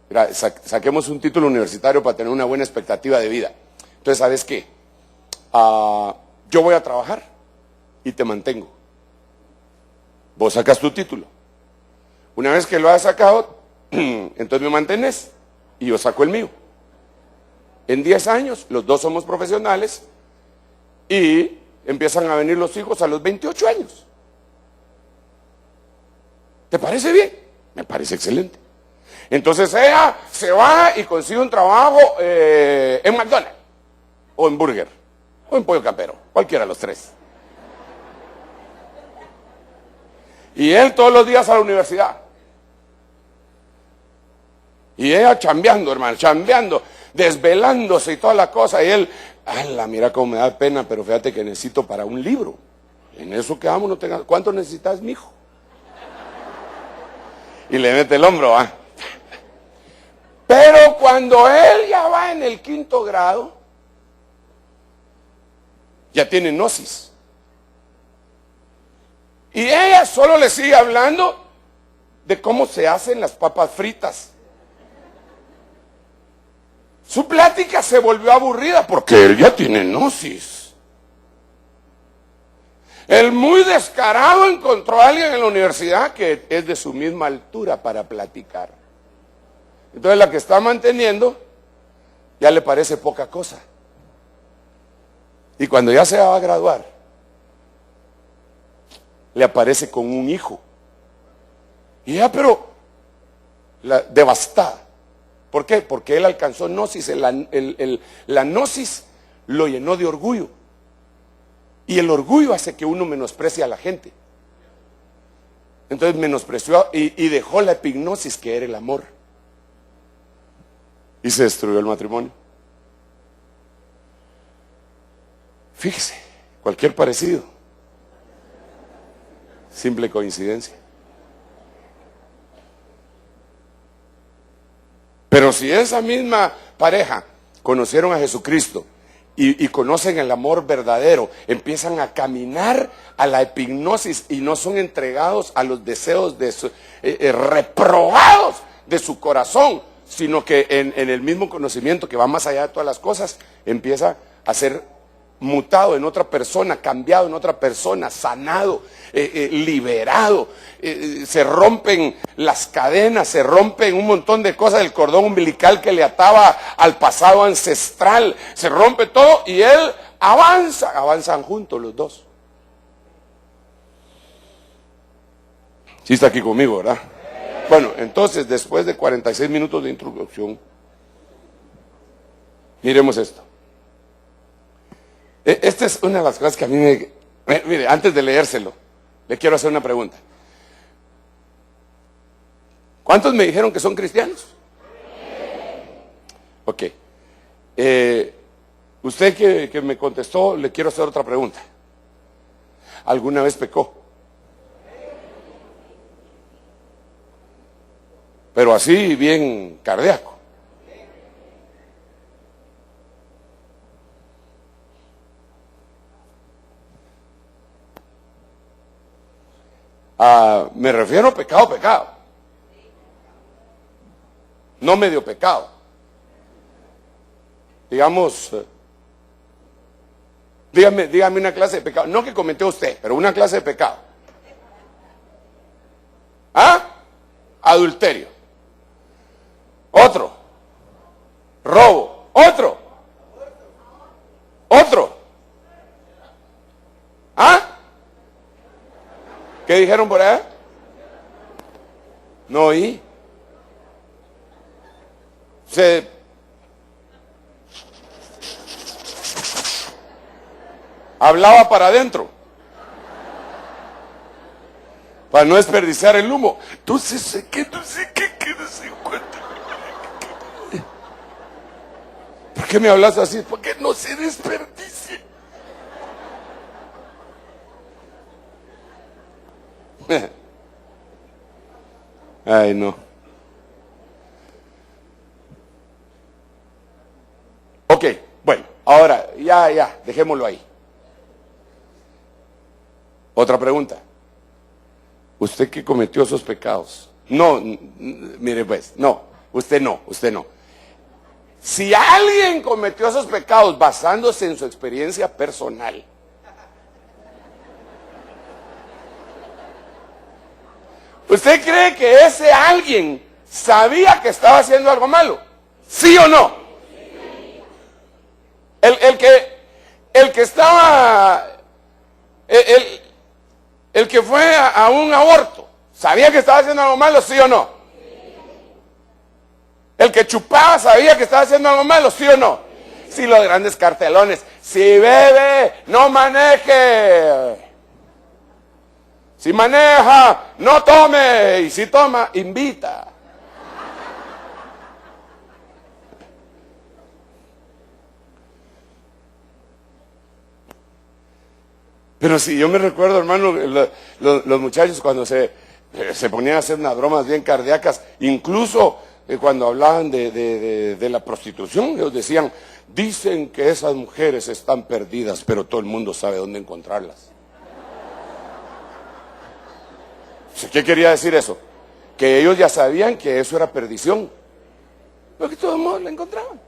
Mira, saquemos un título universitario para tener una buena expectativa de vida. Entonces, ¿sabes qué? Yo voy a trabajar y te mantengo. Vos sacas tu título. Una vez que lo has sacado, entonces me mantenés y yo saco el mío. En 10 años, los dos somos profesionales y empiezan a venir los hijos a los 28 años. ¿Te parece bien? Me parece excelente. Entonces ella se va y consigue un trabajo en McDonald's, o en Burger, o en Pollo Campero, cualquiera de los 3. Y él todos los días a la universidad. Y ella chambeando, hermano, chambeando. desvelándose y toda la cosa. Y él, mira cómo me da pena, pero fíjate que necesito para un libro. En eso quedamos, no tengas. ¿Cuánto necesitas, mijo? Y le mete el hombro, ¿ah? Pero cuando él ya va en el 5º grado, ya tiene gnosis. Y ella solo le sigue hablando de cómo se hacen las papas fritas. Su plática se volvió aburrida porque él ya tiene gnosis. El muy descarado encontró a alguien en la universidad que es de su misma altura para platicar. Entonces la que está manteniendo ya le parece poca cosa. Y cuando ya se va a graduar, le aparece con un hijo. Y ya, pero devastada. ¿Por qué? Porque él alcanzó gnosis. La gnosis lo llenó de orgullo. Y el orgullo hace que uno menosprecie a la gente. Entonces menospreció y dejó la epignosis, que era el amor. Y se destruyó el matrimonio. Fíjese, cualquier parecido. Simple coincidencia. Pero si esa misma pareja conocieron a Jesucristo y conocen el amor verdadero, empiezan a caminar a la epignosis y no son entregados a los deseos reprobados de su corazón, sino que en el mismo conocimiento que va más allá de todas las cosas, empieza a ser mutado en otra persona, cambiado en otra persona, sanado, liberado, se rompen las cadenas, se rompen un montón de cosas, el cordón umbilical que le ataba al pasado ancestral, se rompe todo y él avanzan juntos los dos. Sí está aquí conmigo, ¿verdad? Bueno, entonces después de 46 minutos de introducción, miremos esto. Esta es una de las cosas que a mí mire, antes de leérselo, le quiero hacer una pregunta. ¿Cuántos me dijeron que son cristianos? Ok. Usted que me contestó, le quiero hacer otra pregunta. ¿Alguna vez pecó? Pero así bien cardíaco. Me refiero a pecado. No medio pecado. Digamos, dígame una clase de pecado. No que cometió usted, pero una clase de pecado. Adulterio. Otro. Robo. Otro. ¿Qué dijeron por allá? No oí. Hablaba para adentro, para no desperdiciar el humo. Entonces, ¿qué? No sé qué, no sé cuánto. ¿Por qué me hablas así? Porque no se desperdicie. Ay, no. Ok, bueno, ahora, ya, dejémoslo ahí. Otra pregunta. ¿Usted que cometió esos pecados? No, mire pues, no, usted no. Si alguien cometió esos pecados basándose en su experiencia personal, ¿usted cree que ese alguien sabía que estaba haciendo algo malo? ¿Sí o no? El que estaba, el que fue a un aborto, ¿sabía que estaba haciendo algo malo? ¿Sí o no? El que chupaba, ¿sabía que estaba haciendo algo malo? ¿Sí o no? Sí, los grandes cartelones. Si bebe, no maneje. Si maneja, no tome. Y si toma, invita. Pero si yo me recuerdo, hermano, los muchachos cuando se ponían a hacer unas bromas bien cardíacas, incluso cuando hablaban de la prostitución, ellos decían, dicen que esas mujeres están perdidas, pero todo el mundo sabe dónde encontrarlas. ¿Qué quería decir eso? Que ellos ya sabían que eso era perdición, pero que de todos modos la encontraban.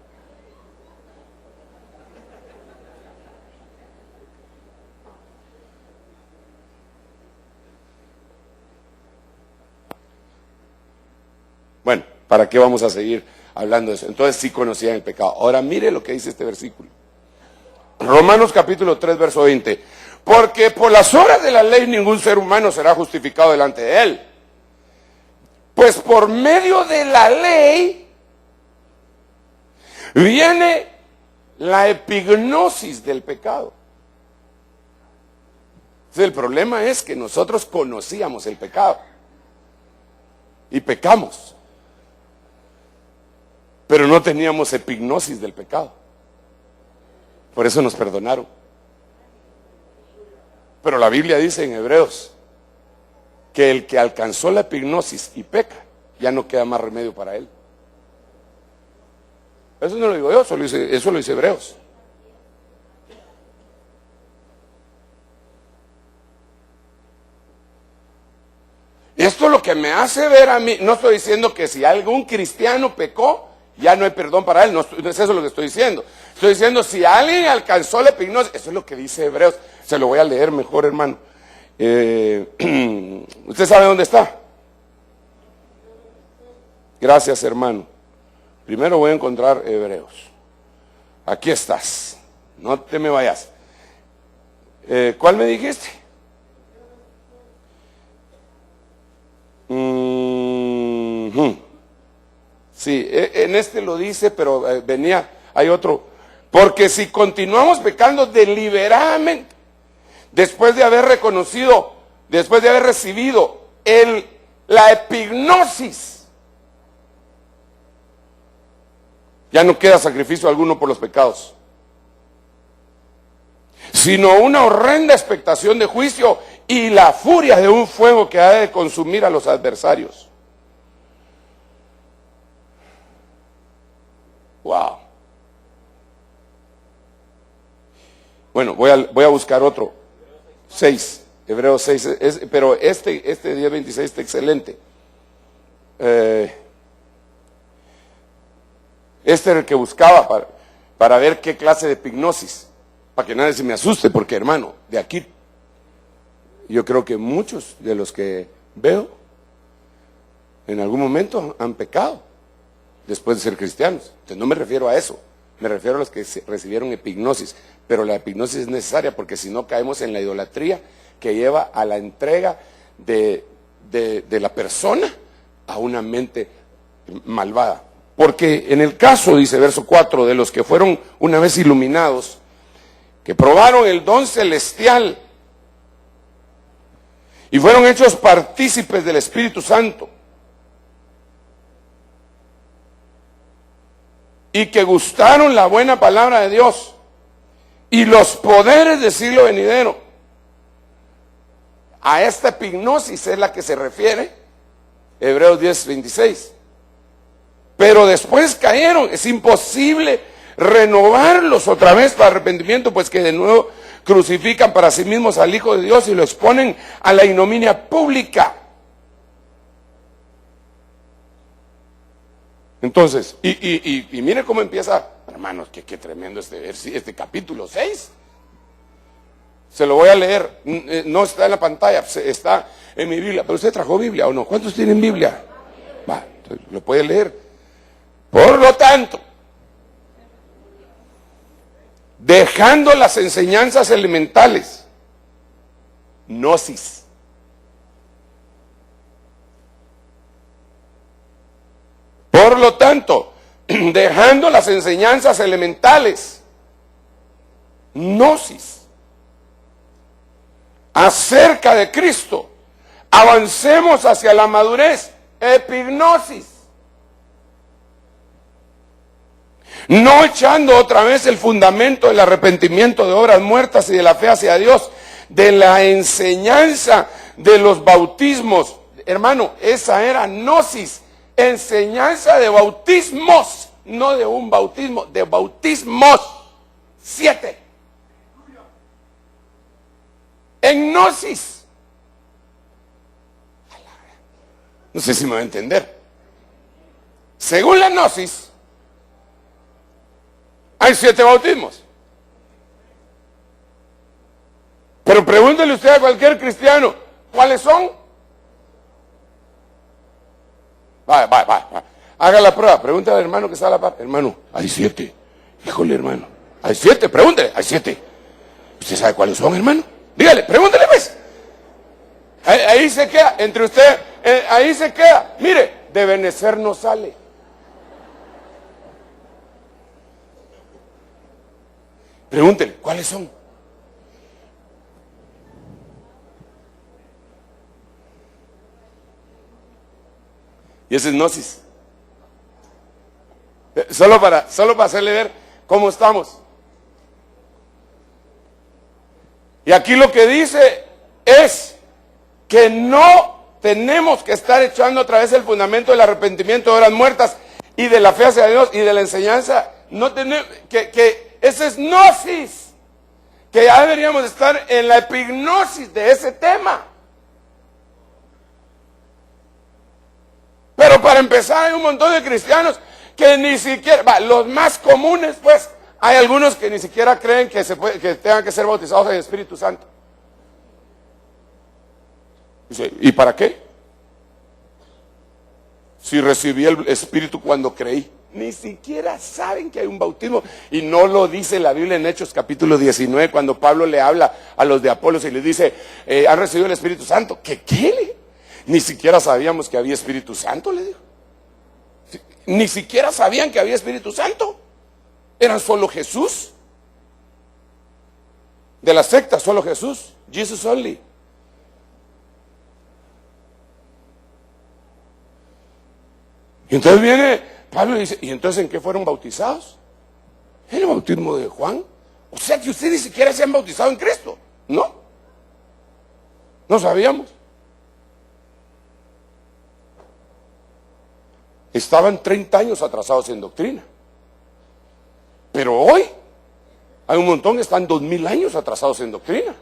Bueno, ¿para qué vamos a seguir hablando de eso? Entonces sí conocían el pecado. Ahora mire lo que dice este versículo. Romanos capítulo 3, verso 20. Porque por las obras de la ley ningún ser humano será justificado delante de él. Pues por medio de la ley viene la epignosis del pecado. Entonces, el problema es que nosotros conocíamos el pecado y pecamos, pero no teníamos epignosis del pecado. Por eso nos perdonaron. Pero la Biblia dice en Hebreos que el que alcanzó la epignosis y peca, ya no queda más remedio para él. Eso no lo digo yo, eso lo dice Hebreos. Esto es lo que me hace ver a mí. No estoy diciendo que si algún cristiano pecó, ya no hay perdón para él. No es eso lo que estoy diciendo. Estoy diciendo si alguien alcanzó la epignosis. Eso es lo que dice Hebreos. Se lo voy a leer mejor, hermano. ¿Usted sabe dónde está? Gracias, hermano. Primero voy a encontrar Hebreos. Aquí estás. No te me vayas. ¿Cuál me dijiste? Sí, en este lo dice, pero hay otro. Porque si continuamos pecando deliberadamente, después de haber recibido la epignosis, ya no queda sacrificio alguno por los pecados, sino una horrenda expectación de juicio y la furia de un fuego que ha de consumir a los adversarios. Wow. Bueno, voy a buscar otro. 6, Hebreos 6, pero este 10:26 está excelente. Este era el que buscaba para ver qué clase de epignosis, para que nadie se me asuste, porque hermano, de aquí yo creo que muchos de los que veo en algún momento han pecado después de ser cristianos. Entonces no me refiero a eso, me refiero a los que recibieron epignosis, pero la epignosis es necesaria porque si no caemos en la idolatría que lleva a la entrega de la persona a una mente malvada. Porque en el caso, dice verso 4, de los que fueron una vez iluminados, que probaron el don celestial y fueron hechos partícipes del Espíritu Santo, y que gustaron la buena palabra de Dios y los poderes del siglo venidero. A esta epignosis es la que se refiere Hebreos 10:26. Pero después cayeron, es imposible renovarlos otra vez para arrepentimiento, pues que de nuevo crucifican para sí mismos al Hijo de Dios y lo exponen a la ignominia pública. Entonces, y mire cómo empieza, hermanos, qué tremendo este capítulo 6. Se lo voy a leer, no está en la pantalla, está en mi Biblia. ¿Pero usted trajo Biblia o no? ¿Cuántos tienen Biblia? Va, lo puede leer. Por lo tanto, dejando las enseñanzas elementales, gnosis, por lo tanto, dejando las enseñanzas elementales, gnosis, acerca de Cristo, avancemos hacia la madurez, epignosis. No echando otra vez el fundamento del arrepentimiento de obras muertas y de la fe hacia Dios, de la enseñanza de los bautismos. Hermano, esa era gnosis, enseñanza de bautismos, no de un bautismo, de bautismos. 7. En gnosis. No sé si me va a entender. Según la gnosis, hay 7 bautismos. Pero pregúntele usted a cualquier cristiano, ¿cuáles son? Va. Haga la prueba, pregúntale al hermano que está a la par. Hermano, hay 7. Híjole, hermano, hay 7, pregúntele, hay 7. ¿Usted sabe cuáles son, hermano? Dígale, pregúntele pues. Ahí se queda, entre usted, ahí se queda. Mire, de Benecer no sale. Pregúntele, ¿cuáles son? Y ese es gnosis. Solo para hacerle ver cómo estamos. Y aquí lo que dice es que no tenemos que estar echando otra vez el fundamento del arrepentimiento de obras muertas y de la fe hacia Dios y de la enseñanza. No tenemos que ese es gnosis. Que ya deberíamos estar en la epignosis de ese tema. Pero para empezar hay un montón de cristianos que ni siquiera, los más comunes pues, hay algunos que ni siquiera creen que tengan que ser bautizados en el Espíritu Santo. Dice, ¿y para qué? Si recibí el Espíritu cuando creí. Ni siquiera saben que hay un bautismo. Y no lo dice la Biblia en Hechos capítulo 19, cuando Pablo le habla a los de Apolos y les dice, han recibido el Espíritu Santo. ¿Qué? Ni siquiera sabíamos que había Espíritu Santo, le dijo. Ni siquiera sabían que había Espíritu Santo. Eran solo Jesús. De la secta, solo Jesús. Jesus only. Y entonces viene Pablo y dice, ¿y entonces en qué fueron bautizados? En el bautismo de Juan. O sea que ustedes ni siquiera se han bautizado en Cristo. No. No sabíamos. Estaban 30 años atrasados en doctrina. Pero hoy hay un montón que están 2000 años atrasados en doctrina.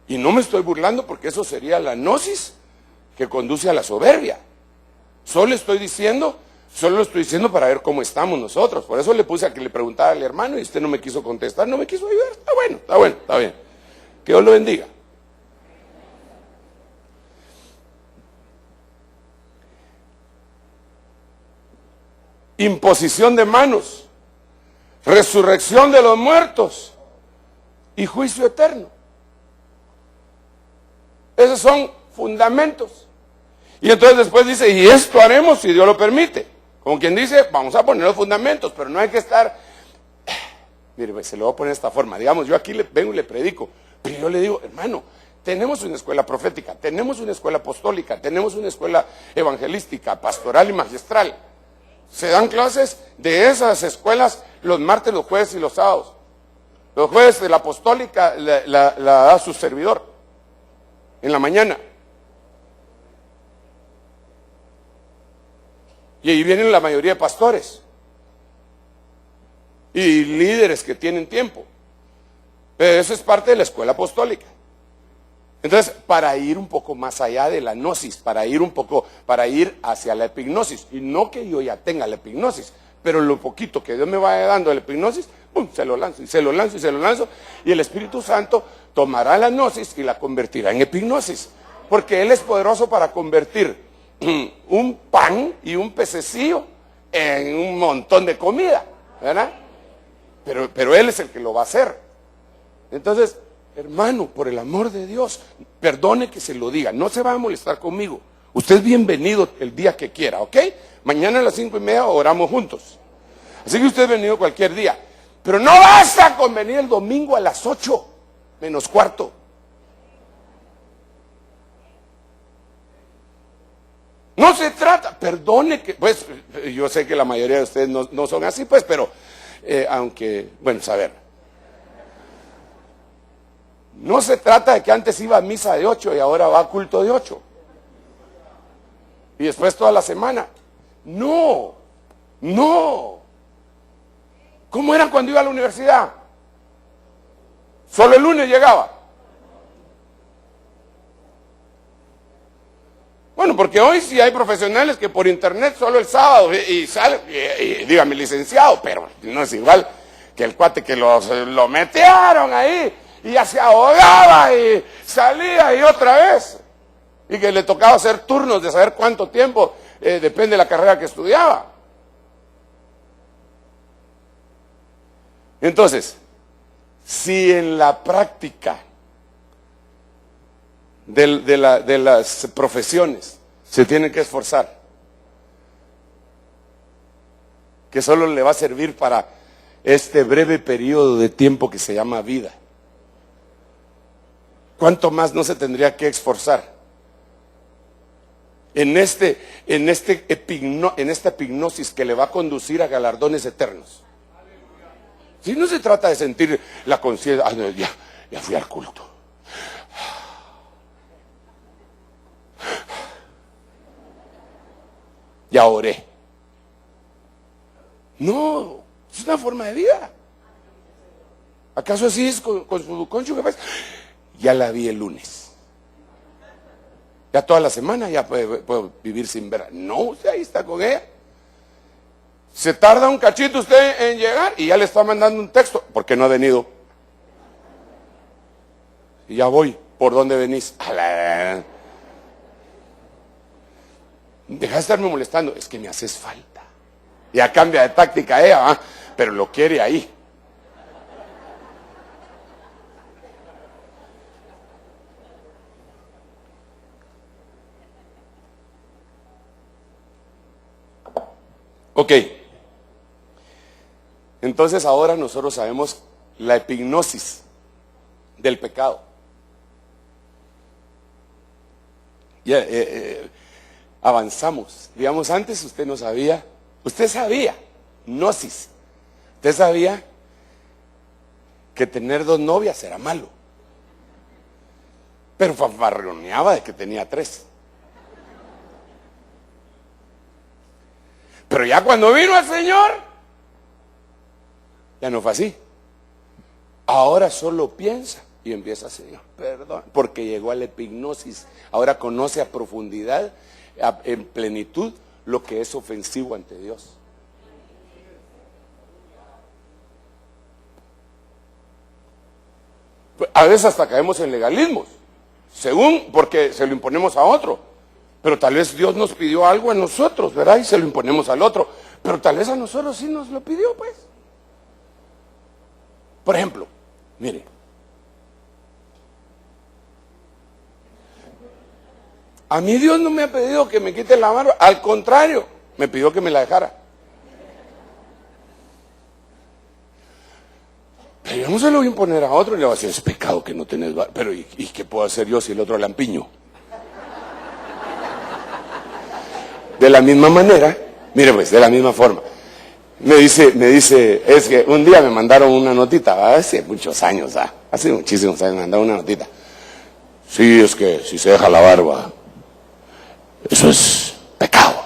Y no me estoy burlando porque eso sería la gnosis que conduce a la soberbia. Solo lo estoy diciendo para ver cómo estamos nosotros. Por eso le puse a que le preguntara al hermano y usted no me quiso contestar, no me quiso ayudar. Está bien. Que Dios lo bendiga. Imposición de manos, resurrección de los muertos y juicio eterno. Esos son fundamentos. Y entonces después dice, y esto haremos si Dios lo permite. Como quien dice, vamos a poner los fundamentos, pero no hay que estar... Mire, se lo voy a poner de esta forma. Digamos, yo aquí vengo y le predico, pero yo le digo, hermano, tenemos una escuela profética, tenemos una escuela apostólica, tenemos una escuela evangelística, pastoral y magistral. Se dan clases de esas escuelas los martes, los jueves y los sábados. Los jueves de la apostólica la da su servidor en la mañana. Y ahí vienen la mayoría de pastores y líderes que tienen tiempo. Pero eso es parte de la escuela apostólica. Entonces, para ir un poco más allá de la gnosis, para ir hacia la epignosis, y no que yo ya tenga la epignosis, pero lo poquito que Dios me vaya dando de la epignosis, ¡pum!, se lo lanzo, y el Espíritu Santo tomará la gnosis y la convertirá en epignosis, porque Él es poderoso para convertir un pan y un pececillo en un montón de comida, ¿verdad? Pero Él es el que lo va a hacer. Entonces, hermano, por el amor de Dios, perdone que se lo diga, no se va a molestar conmigo. Usted es bienvenido el día que quiera, ¿ok? Mañana a las 5:30 oramos juntos. Así que usted es bienvenido cualquier día. Pero no basta con venir el domingo a las 8:45. No se trata, perdone que, pues, yo sé que la mayoría de ustedes no son así, pues, pero aunque, bueno, saber. No se trata de que antes iba a misa de 8 y ahora va a culto de 8. Y después toda la semana. No, no. ¿Cómo era cuando iba a la universidad? Solo el lunes llegaba. Bueno, porque hoy sí hay profesionales que por internet solo el sábado y sale, y dígame licenciado, pero no es igual que el cuate que lo metieron ahí y ya se ahogaba y salía y otra vez. Y que le tocaba hacer turnos de saber cuánto tiempo, depende de la carrera que estudiaba. Entonces, si en la práctica de las profesiones se tiene que esforzar, que solo le va a servir para este breve periodo de tiempo que se llama vida, ¿cuánto más no se tendría que esforzar en esta epignosis que le va a conducir a galardones eternos? Si no se trata de sentir la conciencia, no, ya fui al culto. Ya oré. No, es una forma de vida. ¿Acaso así es con su cónyuge? Pues, ya la vi el lunes. Ya toda la semana ya puedo vivir sin ver. No, usted ahí está con ella. Se tarda un cachito usted en llegar y ya le está mandando un texto. ¿Por qué no ha venido? Y ya voy. ¿Por dónde venís? Deja de estarme molestando. Es que me haces falta. Ya cambia de táctica ella, pero lo quiere ahí. Ok. Entonces ahora nosotros sabemos la epignosis del pecado. Ya, avanzamos. Digamos, antes usted no sabía, usted sabía, gnosis. Usted sabía que tener 2 novias era malo. Pero fanfarroneaba de que tenía 3. Pero ya cuando vino el Señor, ya no fue así. Ahora solo piensa y empieza, Señor, perdón, porque llegó a la epignosis. Ahora conoce a profundidad, en plenitud, lo que es ofensivo ante Dios. A veces hasta caemos en legalismos, según porque se lo imponemos a otro. Pero tal vez Dios nos pidió algo a nosotros, ¿verdad? Y se lo imponemos al otro. Pero tal vez a nosotros sí nos lo pidió, pues. Por ejemplo, mire. A mí Dios no me ha pedido que me quite la barba. Al contrario, me pidió que me la dejara. Pero yo no se lo voy a imponer a otro y le voy a decir, es pecado que no tenés barba. Pero ¿y qué puedo hacer yo si el otro lampiño? De la misma manera, mire pues, de la misma forma. Me dice, es que un día me mandaron una notita, hace muchos años, hace muchísimos años me mandaron una notita. Sí, es que si se deja la barba, eso es pecado.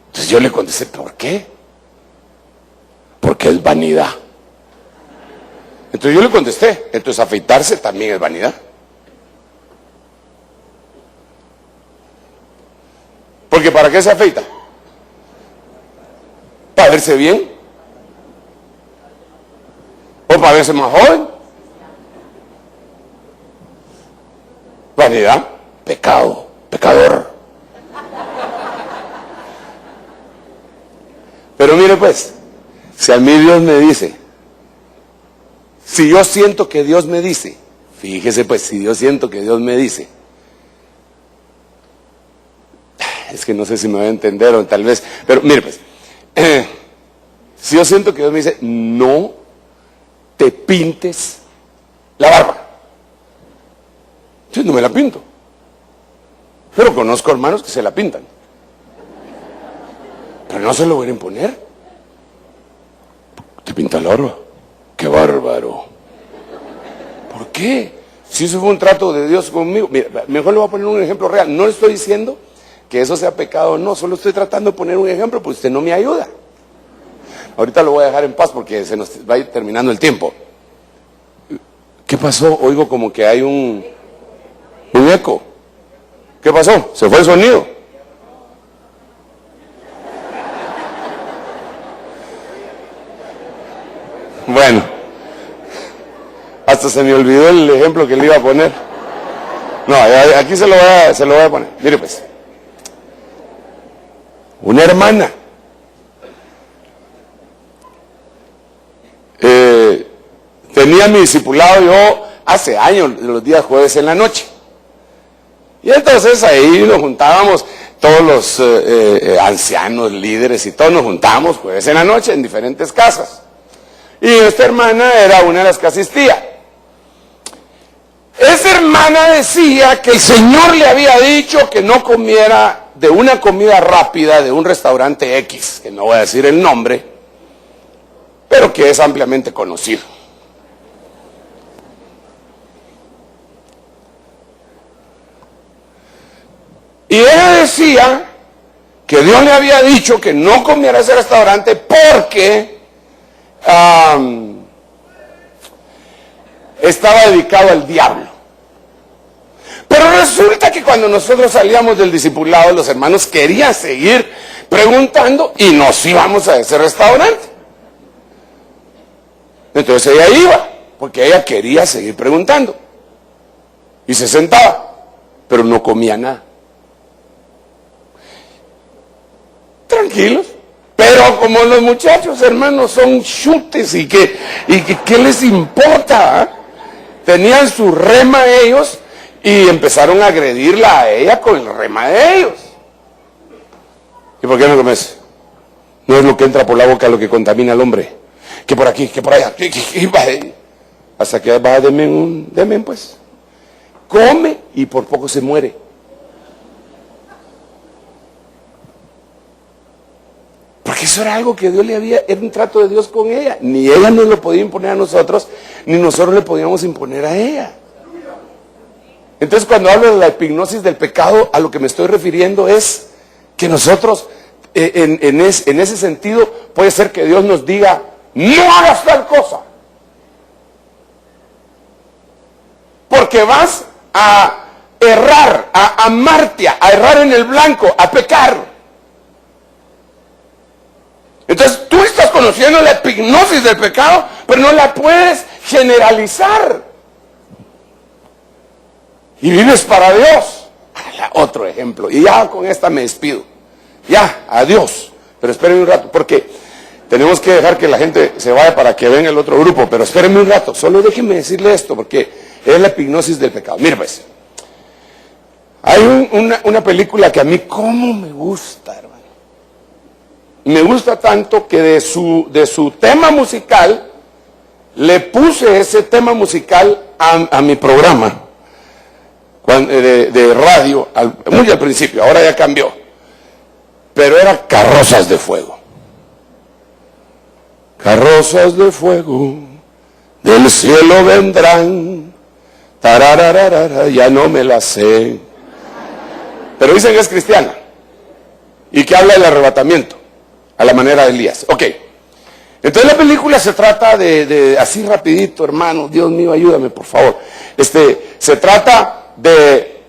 Entonces yo le contesté, ¿por qué? Porque es vanidad. Entonces yo le contesté, entonces afeitarse también es vanidad. Porque ¿para qué se afeita? ¿Para verse bien? ¿O para verse más joven? Vanidad, pecado, pecador. Pero mire pues, si a mí Dios me dice, si yo siento que Dios me dice, fíjese pues, si yo siento que Dios me dice, es que no sé si me va a entender o tal vez, pero mire pues, si yo siento que Dios me dice, no te pintes la barba, entonces no me la pinto. Pero conozco hermanos que se la pintan, pero no se lo voy a imponer. ¿Te pinta el barba? ¡Qué bárbaro! ¿Por qué? Si eso fue un trato de Dios conmigo. Mira, mejor le voy a poner un ejemplo real. No le estoy diciendo que eso sea pecado o no, solo estoy tratando de poner un ejemplo, pues usted no me ayuda. Ahorita lo voy a dejar en paz porque se nos va a ir terminando el tiempo. ¿Qué pasó? Oigo como que hay un eco. ¿Qué pasó? ¿Se fue el sonido? Bueno, hasta se me olvidó el ejemplo que le iba a poner. No, aquí se lo voy a poner. Mire pues, una hermana tenía mi discipulado yo hace años, los días jueves en la noche. Y entonces ahí nos juntábamos, todos los ancianos, líderes y todos nos juntábamos jueves en la noche en diferentes casas. Y esta hermana era una de las que asistía. Esa hermana decía que el Señor le había dicho que no comiera de una comida rápida de un restaurante X, que no voy a decir el nombre, pero que es ampliamente conocido. Y ella decía que Dios le había dicho que no comiera ese restaurante porque estaba dedicado al diablo. Pero resulta que cuando nosotros salíamos del discipulado, los hermanos querían seguir preguntando y nos íbamos a ese restaurante. Entonces ella iba, porque ella quería seguir preguntando. Y se sentaba, pero no comía nada. Tranquilos. Pero como los muchachos, hermanos, son chutes y ¿qué les importa? ¿Ah? Tenían su rema ellos y empezaron a agredirla a ella con el rema de ellos. ¿Y por qué no comes? No es lo que entra por la boca lo que contamina al hombre. Que por aquí, que por allá. Hasta que va, deme pues. Come y por poco se muere. Porque eso era algo que Dios le había, era un trato de Dios con ella. Ni ella nos lo podía imponer a nosotros, ni nosotros le podíamos imponer a ella. Entonces cuando hablo de la hipnosis del pecado, a lo que me estoy refiriendo es que nosotros, en ese sentido, puede ser que Dios nos diga, no hagas tal cosa. Porque vas a errar, a amartia, a errar en el blanco, a pecar. Entonces tú estás conociendo la hipnosis del pecado, pero no la puedes generalizar. Y vives para Dios. Otro ejemplo. Y ya con esta me despido. Ya, adiós. Pero espérenme un rato, porque tenemos que dejar que la gente se vaya para que venga el otro grupo. Pero espérenme un rato. Solo déjenme decirle esto, porque es la hipnosis del pecado. Mira pues. Hay una película que a mí cómo me gusta, hermano. Me gusta tanto que de su tema musical, le puse ese tema musical a mi programa de radio, muy al principio, ahora ya cambió. Pero era Carrozas de Fuego. Carrozas de fuego, del cielo vendrán, tarararara, ya no me la sé. Pero dicen que es cristiana y que habla del arrebatamiento. A la manera de Elías. Ok. Entonces la película se trata de así rapidito, hermano. Dios mío, ayúdame, por favor. Se trata de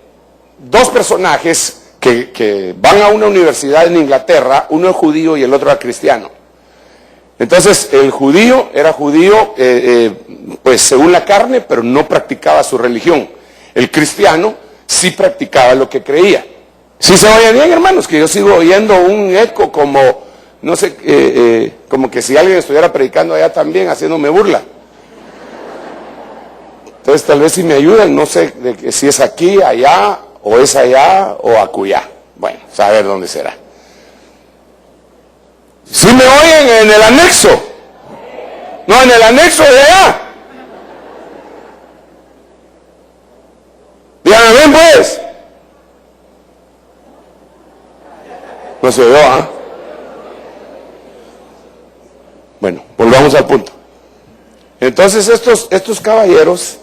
dos personajes que van a una universidad en Inglaterra. Uno es judío y el otro era cristiano. Entonces el judío era judío, pues según la carne, pero no practicaba su religión. El cristiano sí practicaba lo que creía. ¿Sí se oye bien, hermanos? Que yo sigo oyendo un eco como... No sé, como que si alguien estuviera predicando allá también, haciéndome burla. Entonces tal vez si me ayudan, no sé si es aquí, allá, o es allá, o acullá. Bueno, saber dónde será. ¿Sí me oyen en el anexo? No, en el anexo de allá. Díganme bien pues. No se oyó, ¿ah? Bueno, volvamos al punto. Entonces estos caballeros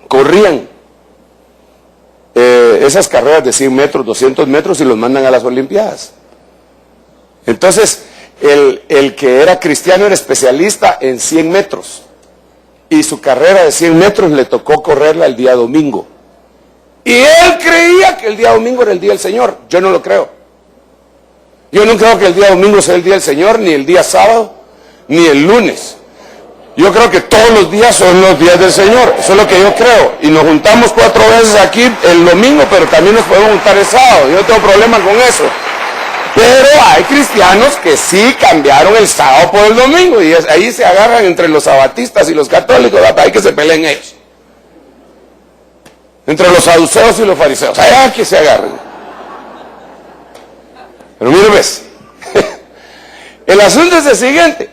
corrían esas carreras de 100 metros, 200 metros y los mandan a las Olimpiadas. Entonces, el que era cristiano era especialista en 100 metros. Y su carrera de 100 metros le tocó correrla el día domingo. Y él creía que el día domingo era el día del Señor. Yo no lo creo. Yo no creo que el día domingo sea el día del Señor, ni el día sábado, ni el lunes. Yo creo que todos los días son los días del Señor. Eso es lo que yo creo. Y nos juntamos 4 veces aquí el domingo, pero también nos podemos juntar el sábado. Yo no tengo problema con eso. Pero hay cristianos que sí cambiaron el sábado por el domingo. Y ahí se agarran entre los sabatistas y los católicos. Hay que se peleen ellos. Entre los saduceos y los fariseos. Hay que se agarren. Pero mire, ves. El asunto es el siguiente.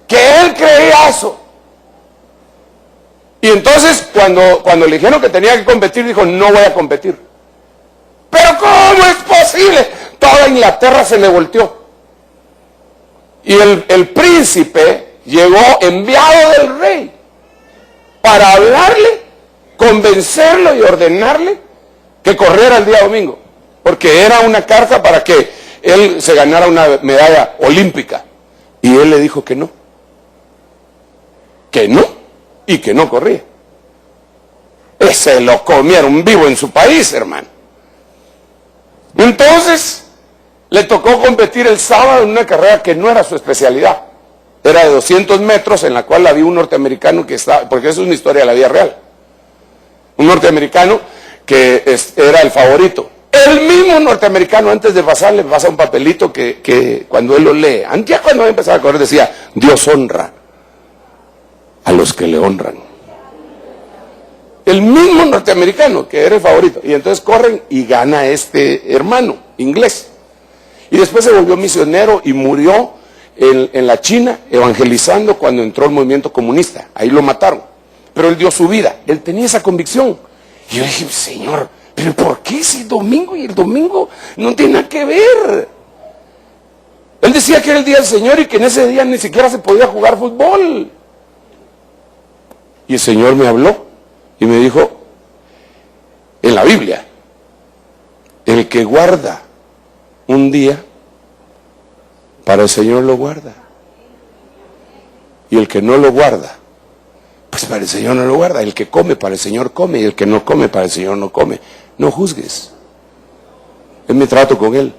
Que él creía eso. Y entonces cuando le dijeron que tenía que competir, dijo, no voy a competir. Pero ¿cómo es posible? Toda Inglaterra se le volteó. Y el príncipe llegó enviado del rey para hablarle, convencerlo y ordenarle que corriera el día domingo. Porque era una carta para que él se ganara una medalla olímpica. Y él le dijo que no. Que no, y que no corría. Ese lo comieron vivo en su país, hermano. Entonces, le tocó competir el sábado en una carrera que no era su especialidad. Era de 200 metros, en la cual había un norteamericano que estaba, porque eso es una historia de la vida real. Un norteamericano que era el favorito. El mismo norteamericano, antes de pasar, le pasa un papelito que cuando él lo lee, antes cuando empezaba a correr decía, Dios honra a los que le honran. El mismo norteamericano que era el favorito. Y entonces corren y gana este hermano inglés. Y después se volvió misionero y murió en la China evangelizando cuando entró el movimiento comunista. Ahí lo mataron. Pero él dio su vida. Él tenía esa convicción. Y yo dije, Señor, ¿pero por qué si es domingo y el domingo no tiene nada que ver? Él decía que era el día del Señor y que en ese día ni siquiera se podía jugar fútbol. Y el Señor me habló y me dijo, en la Biblia, el que guarda un día, para el Señor lo guarda. Y el que no lo guarda, pues para el Señor no lo guarda. El que come, para el Señor come. Y el que no come, para el Señor no come. No juzgues. Es mi trato con Él.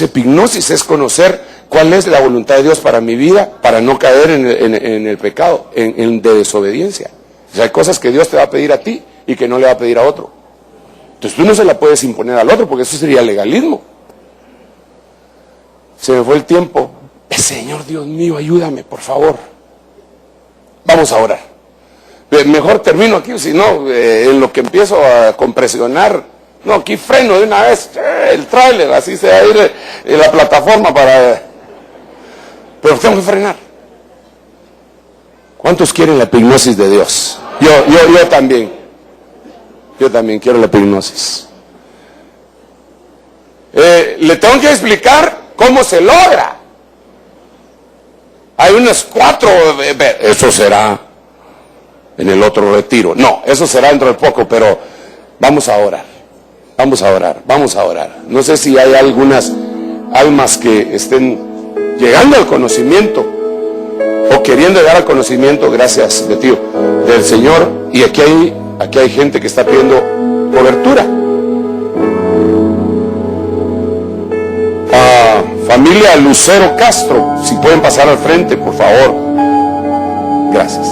Epignosis es conocer cuál es la voluntad de Dios para mi vida, para no caer en el pecado, en desobediencia. O sea, hay cosas que Dios te va a pedir a ti y que no le va a pedir a otro. Entonces tú no se la puedes imponer al otro, porque eso sería legalismo. Se me fue el tiempo. Señor Dios mío, ayúdame, por favor. Vamos a orar. Mejor termino aquí, si no, en lo que empiezo a compresionar. No, aquí freno de una vez, el tráiler, así se va a ir la plataforma para... Pero tengo que frenar. ¿Cuántos quieren la epignosis de Dios? Yo también. Yo también quiero la epignosis. Le tengo que explicar cómo se logra. Hay unos 4, eso será en el otro retiro. No, eso será dentro de poco, pero vamos a orar. Vamos a orar, vamos a orar. No sé si hay algunas almas que estén llegando al conocimiento o queriendo llegar al conocimiento, gracias de tío, del Señor. Y aquí hay gente que está pidiendo cobertura. Familia Lucero Castro, si pueden pasar al frente, por favor. Gracias.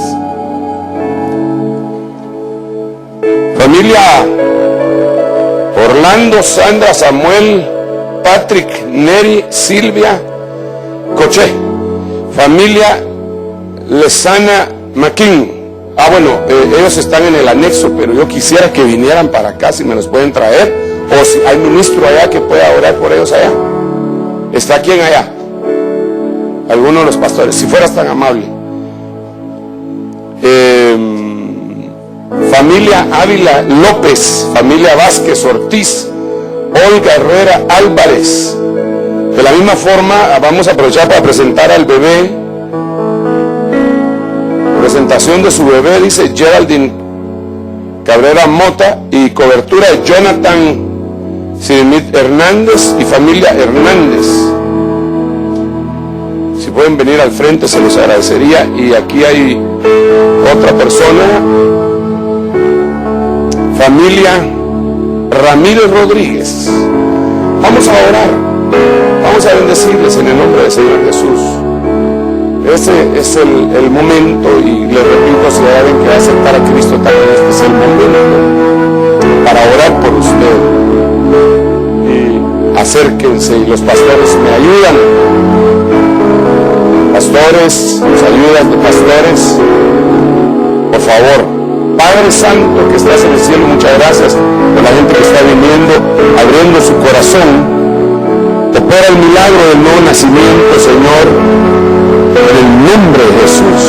Familia Orlando, Sandra, Samuel, Patrick, Neri, Silvia, Coche. Familia Lesana Maquín. Bueno, ellos están en el anexo, pero yo quisiera que vinieran para acá, si me los pueden traer, o si hay ministro allá que pueda orar por ellos allá. ¿Está quién allá? Alguno de los pastores, si fueras tan amable. Familia Ávila López, familia Vázquez Ortiz, Olga Herrera Álvarez, De la misma forma, vamos a aprovechar para presentar al bebé. Presentación de su bebé, dice Geraldine Cabrera Mota, y cobertura de Jonathan Sidimit Hernández y familia Hernández. Si pueden venir al frente se los agradecería. Y aquí hay otra persona, familia Ramírez Rodríguez. Vamos a orar, vamos a bendecirles en el nombre del Señor Jesús. Ese es el momento, y les repito, si hay alguien que va a aceptar a Cristo, también este es el momento para orar por usted. Y acérquense, y los pastores me ayudan. Pastores, nos ayudan de pastores, por favor. Padre Santo que estás en el cielo, muchas gracias por la gente que está viniendo, abriendo su corazón. Opera el milagro del nuevo nacimiento, Señor, en el nombre de Jesús.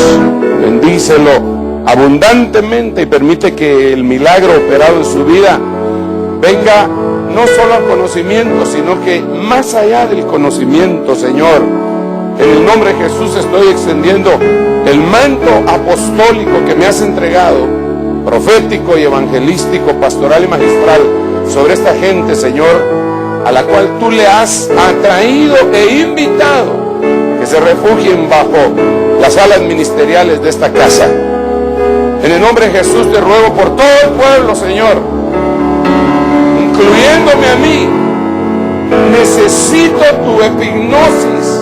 Bendícelo abundantemente y permite que el milagro operado en su vida venga no solo al conocimiento, sino que más allá del conocimiento, Señor. En el nombre de Jesús estoy extendiendo el manto apostólico que me has entregado, profético y evangelístico, pastoral y magistral, sobre esta gente, Señor, a la cual tú le has atraído e invitado que se refugien bajo las alas ministeriales de esta casa. En el nombre de Jesús te ruego por todo el pueblo, Señor, incluyéndome a mí. Necesito tu epignosis.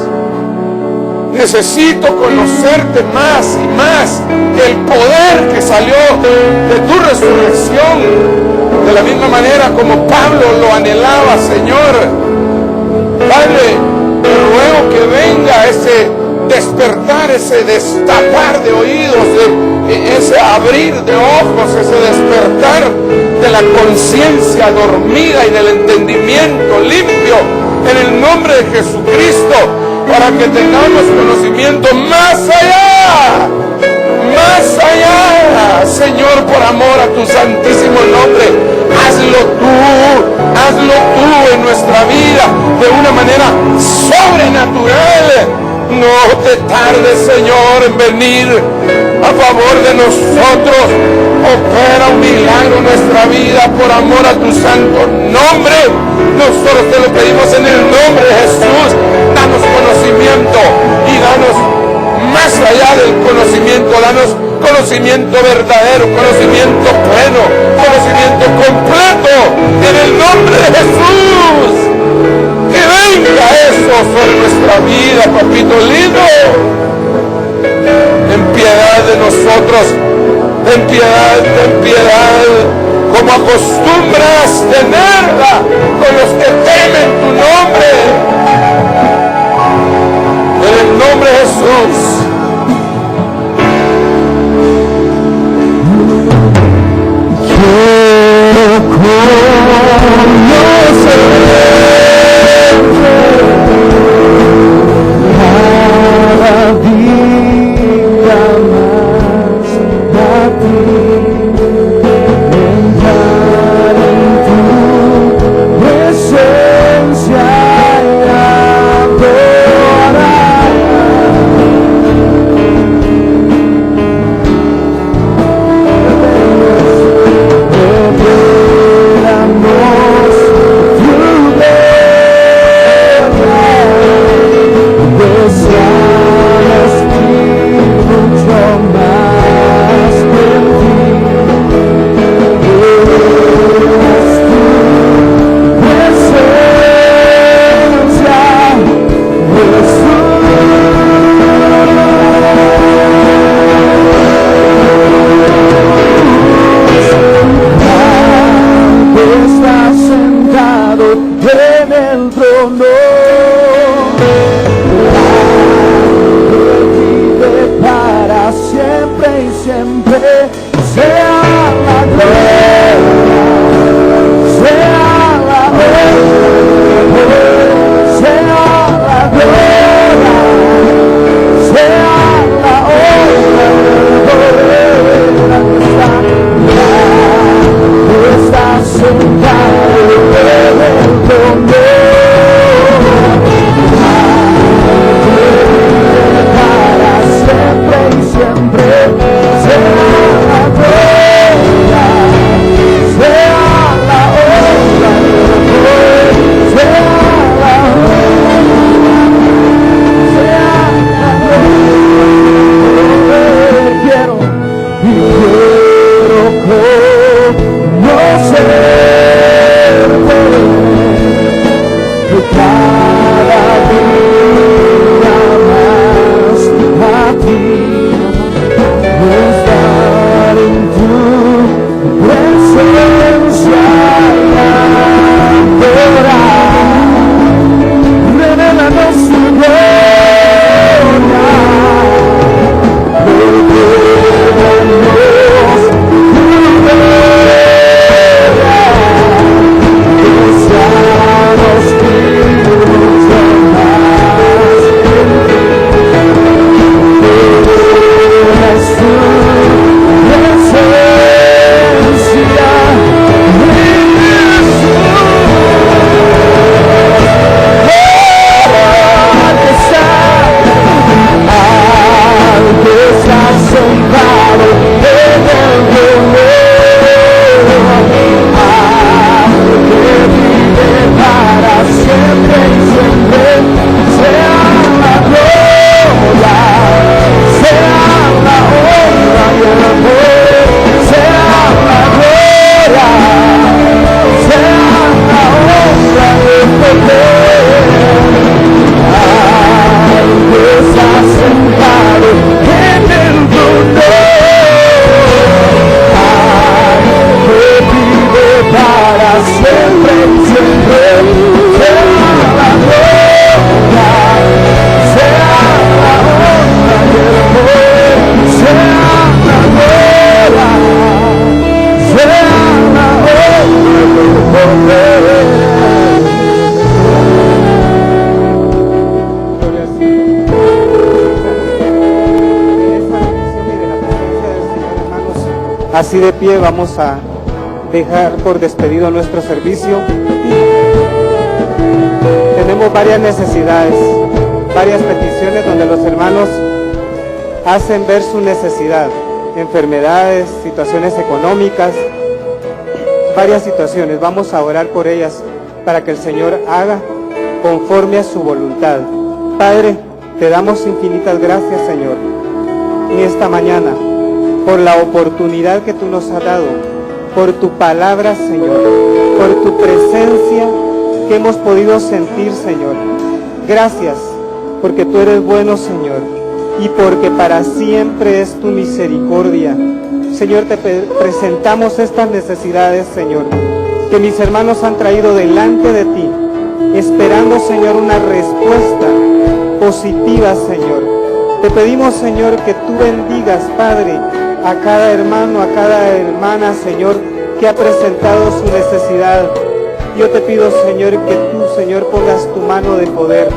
Necesito conocerte más y más. El poder que salió de tu resurrección, de la misma manera como Pablo lo anhelaba, Señor. Padre, te ruego que venga ese despertar, ese destapar de oídos, ese abrir de ojos, ese despertar de la conciencia dormida y del entendimiento limpio, en el nombre de Jesucristo, para que tengamos conocimiento más allá, Señor, por amor a tu santísimo nombre. Hazlo tú en nuestra vida de una manera sobrenatural. No te tardes, Señor, en venir a favor de nosotros. Opera un milagro en nuestra vida por amor a tu santo nombre. Nosotros te lo pedimos en el nombre de Jesús. Danos conocimiento y danos más allá del conocimiento. Danos conocimiento verdadero, conocimiento pleno, conocimiento completo en el nombre de Jesús. Que venga eso sobre nuestra vida, papito lindo. Ten piedad de nosotros, ten piedad, como acostumbras tenerla con los que temen tu nombre. En el nombre de Jesús. Así de pie vamos a dejar por despedido nuestro servicio. Tenemos varias necesidades, varias peticiones donde los hermanos hacen ver su necesidad, enfermedades, situaciones económicas, varias situaciones. Vamos a orar por ellas para que el Señor haga conforme a su voluntad. Padre, te damos infinitas gracias, Señor, en esta mañana, por la oportunidad que tú nos has dado, por tu palabra, Señor, por tu presencia que hemos podido sentir, Señor. Gracias, porque tú eres bueno, Señor, y porque para siempre es tu misericordia. Señor, te presentamos estas necesidades, Señor, que mis hermanos han traído delante de ti, esperando, Señor, una respuesta positiva, Señor. Te pedimos, Señor, que tú bendigas, Padre, a cada hermano, a cada hermana, Señor, que ha presentado su necesidad. Yo te pido, Señor, que tú, Señor, pongas tu mano de poder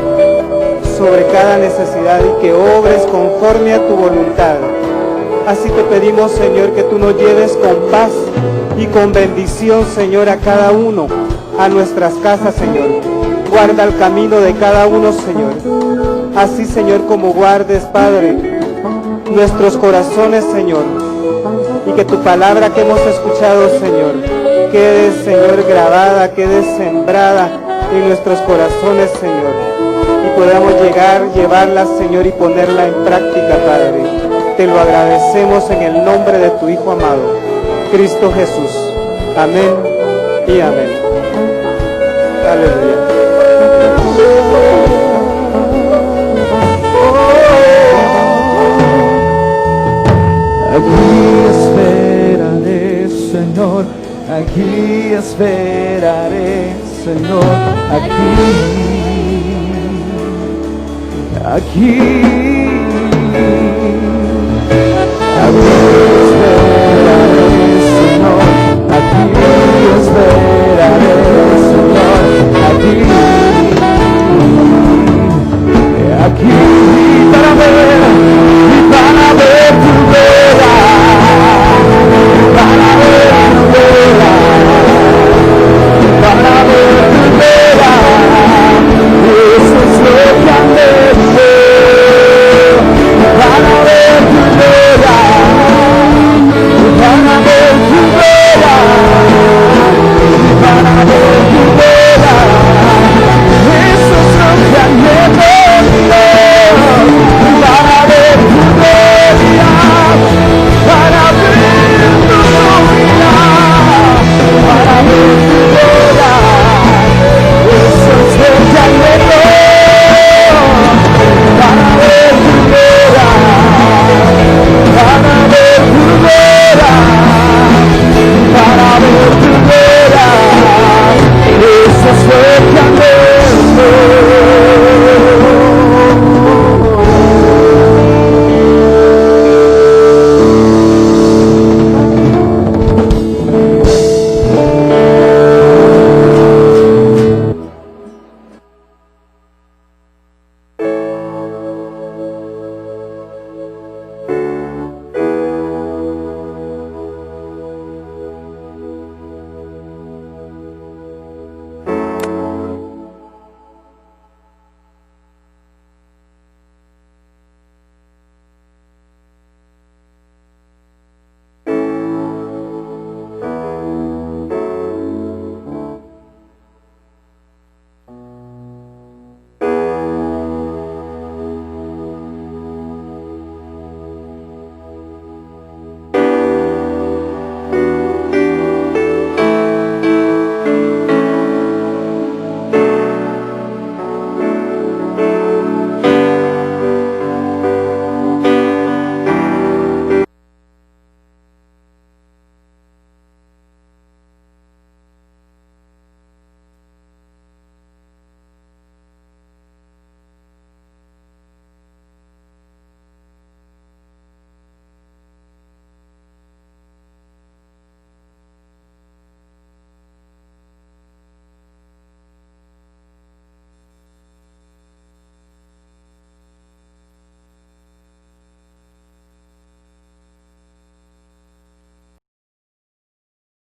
sobre cada necesidad y que obres conforme a tu voluntad. Así te pedimos, Señor, que tú nos lleves con paz y con bendición, Señor, a cada uno, a nuestras casas, Señor. Guarda el camino de cada uno, Señor. Así, Señor, como guardes, Padre, nuestros corazones, Señor, y que tu palabra que hemos escuchado, Señor, quede, Señor, grabada, quede sembrada en nuestros corazones, Señor, y podamos llevarla, Señor, y ponerla en práctica, Padre. Te lo agradecemos en el nombre de tu Hijo amado, Cristo Jesús. Amén y amén. Aleluya. Aquí esperaré, Señor, aquí esperaré, Señor, aquí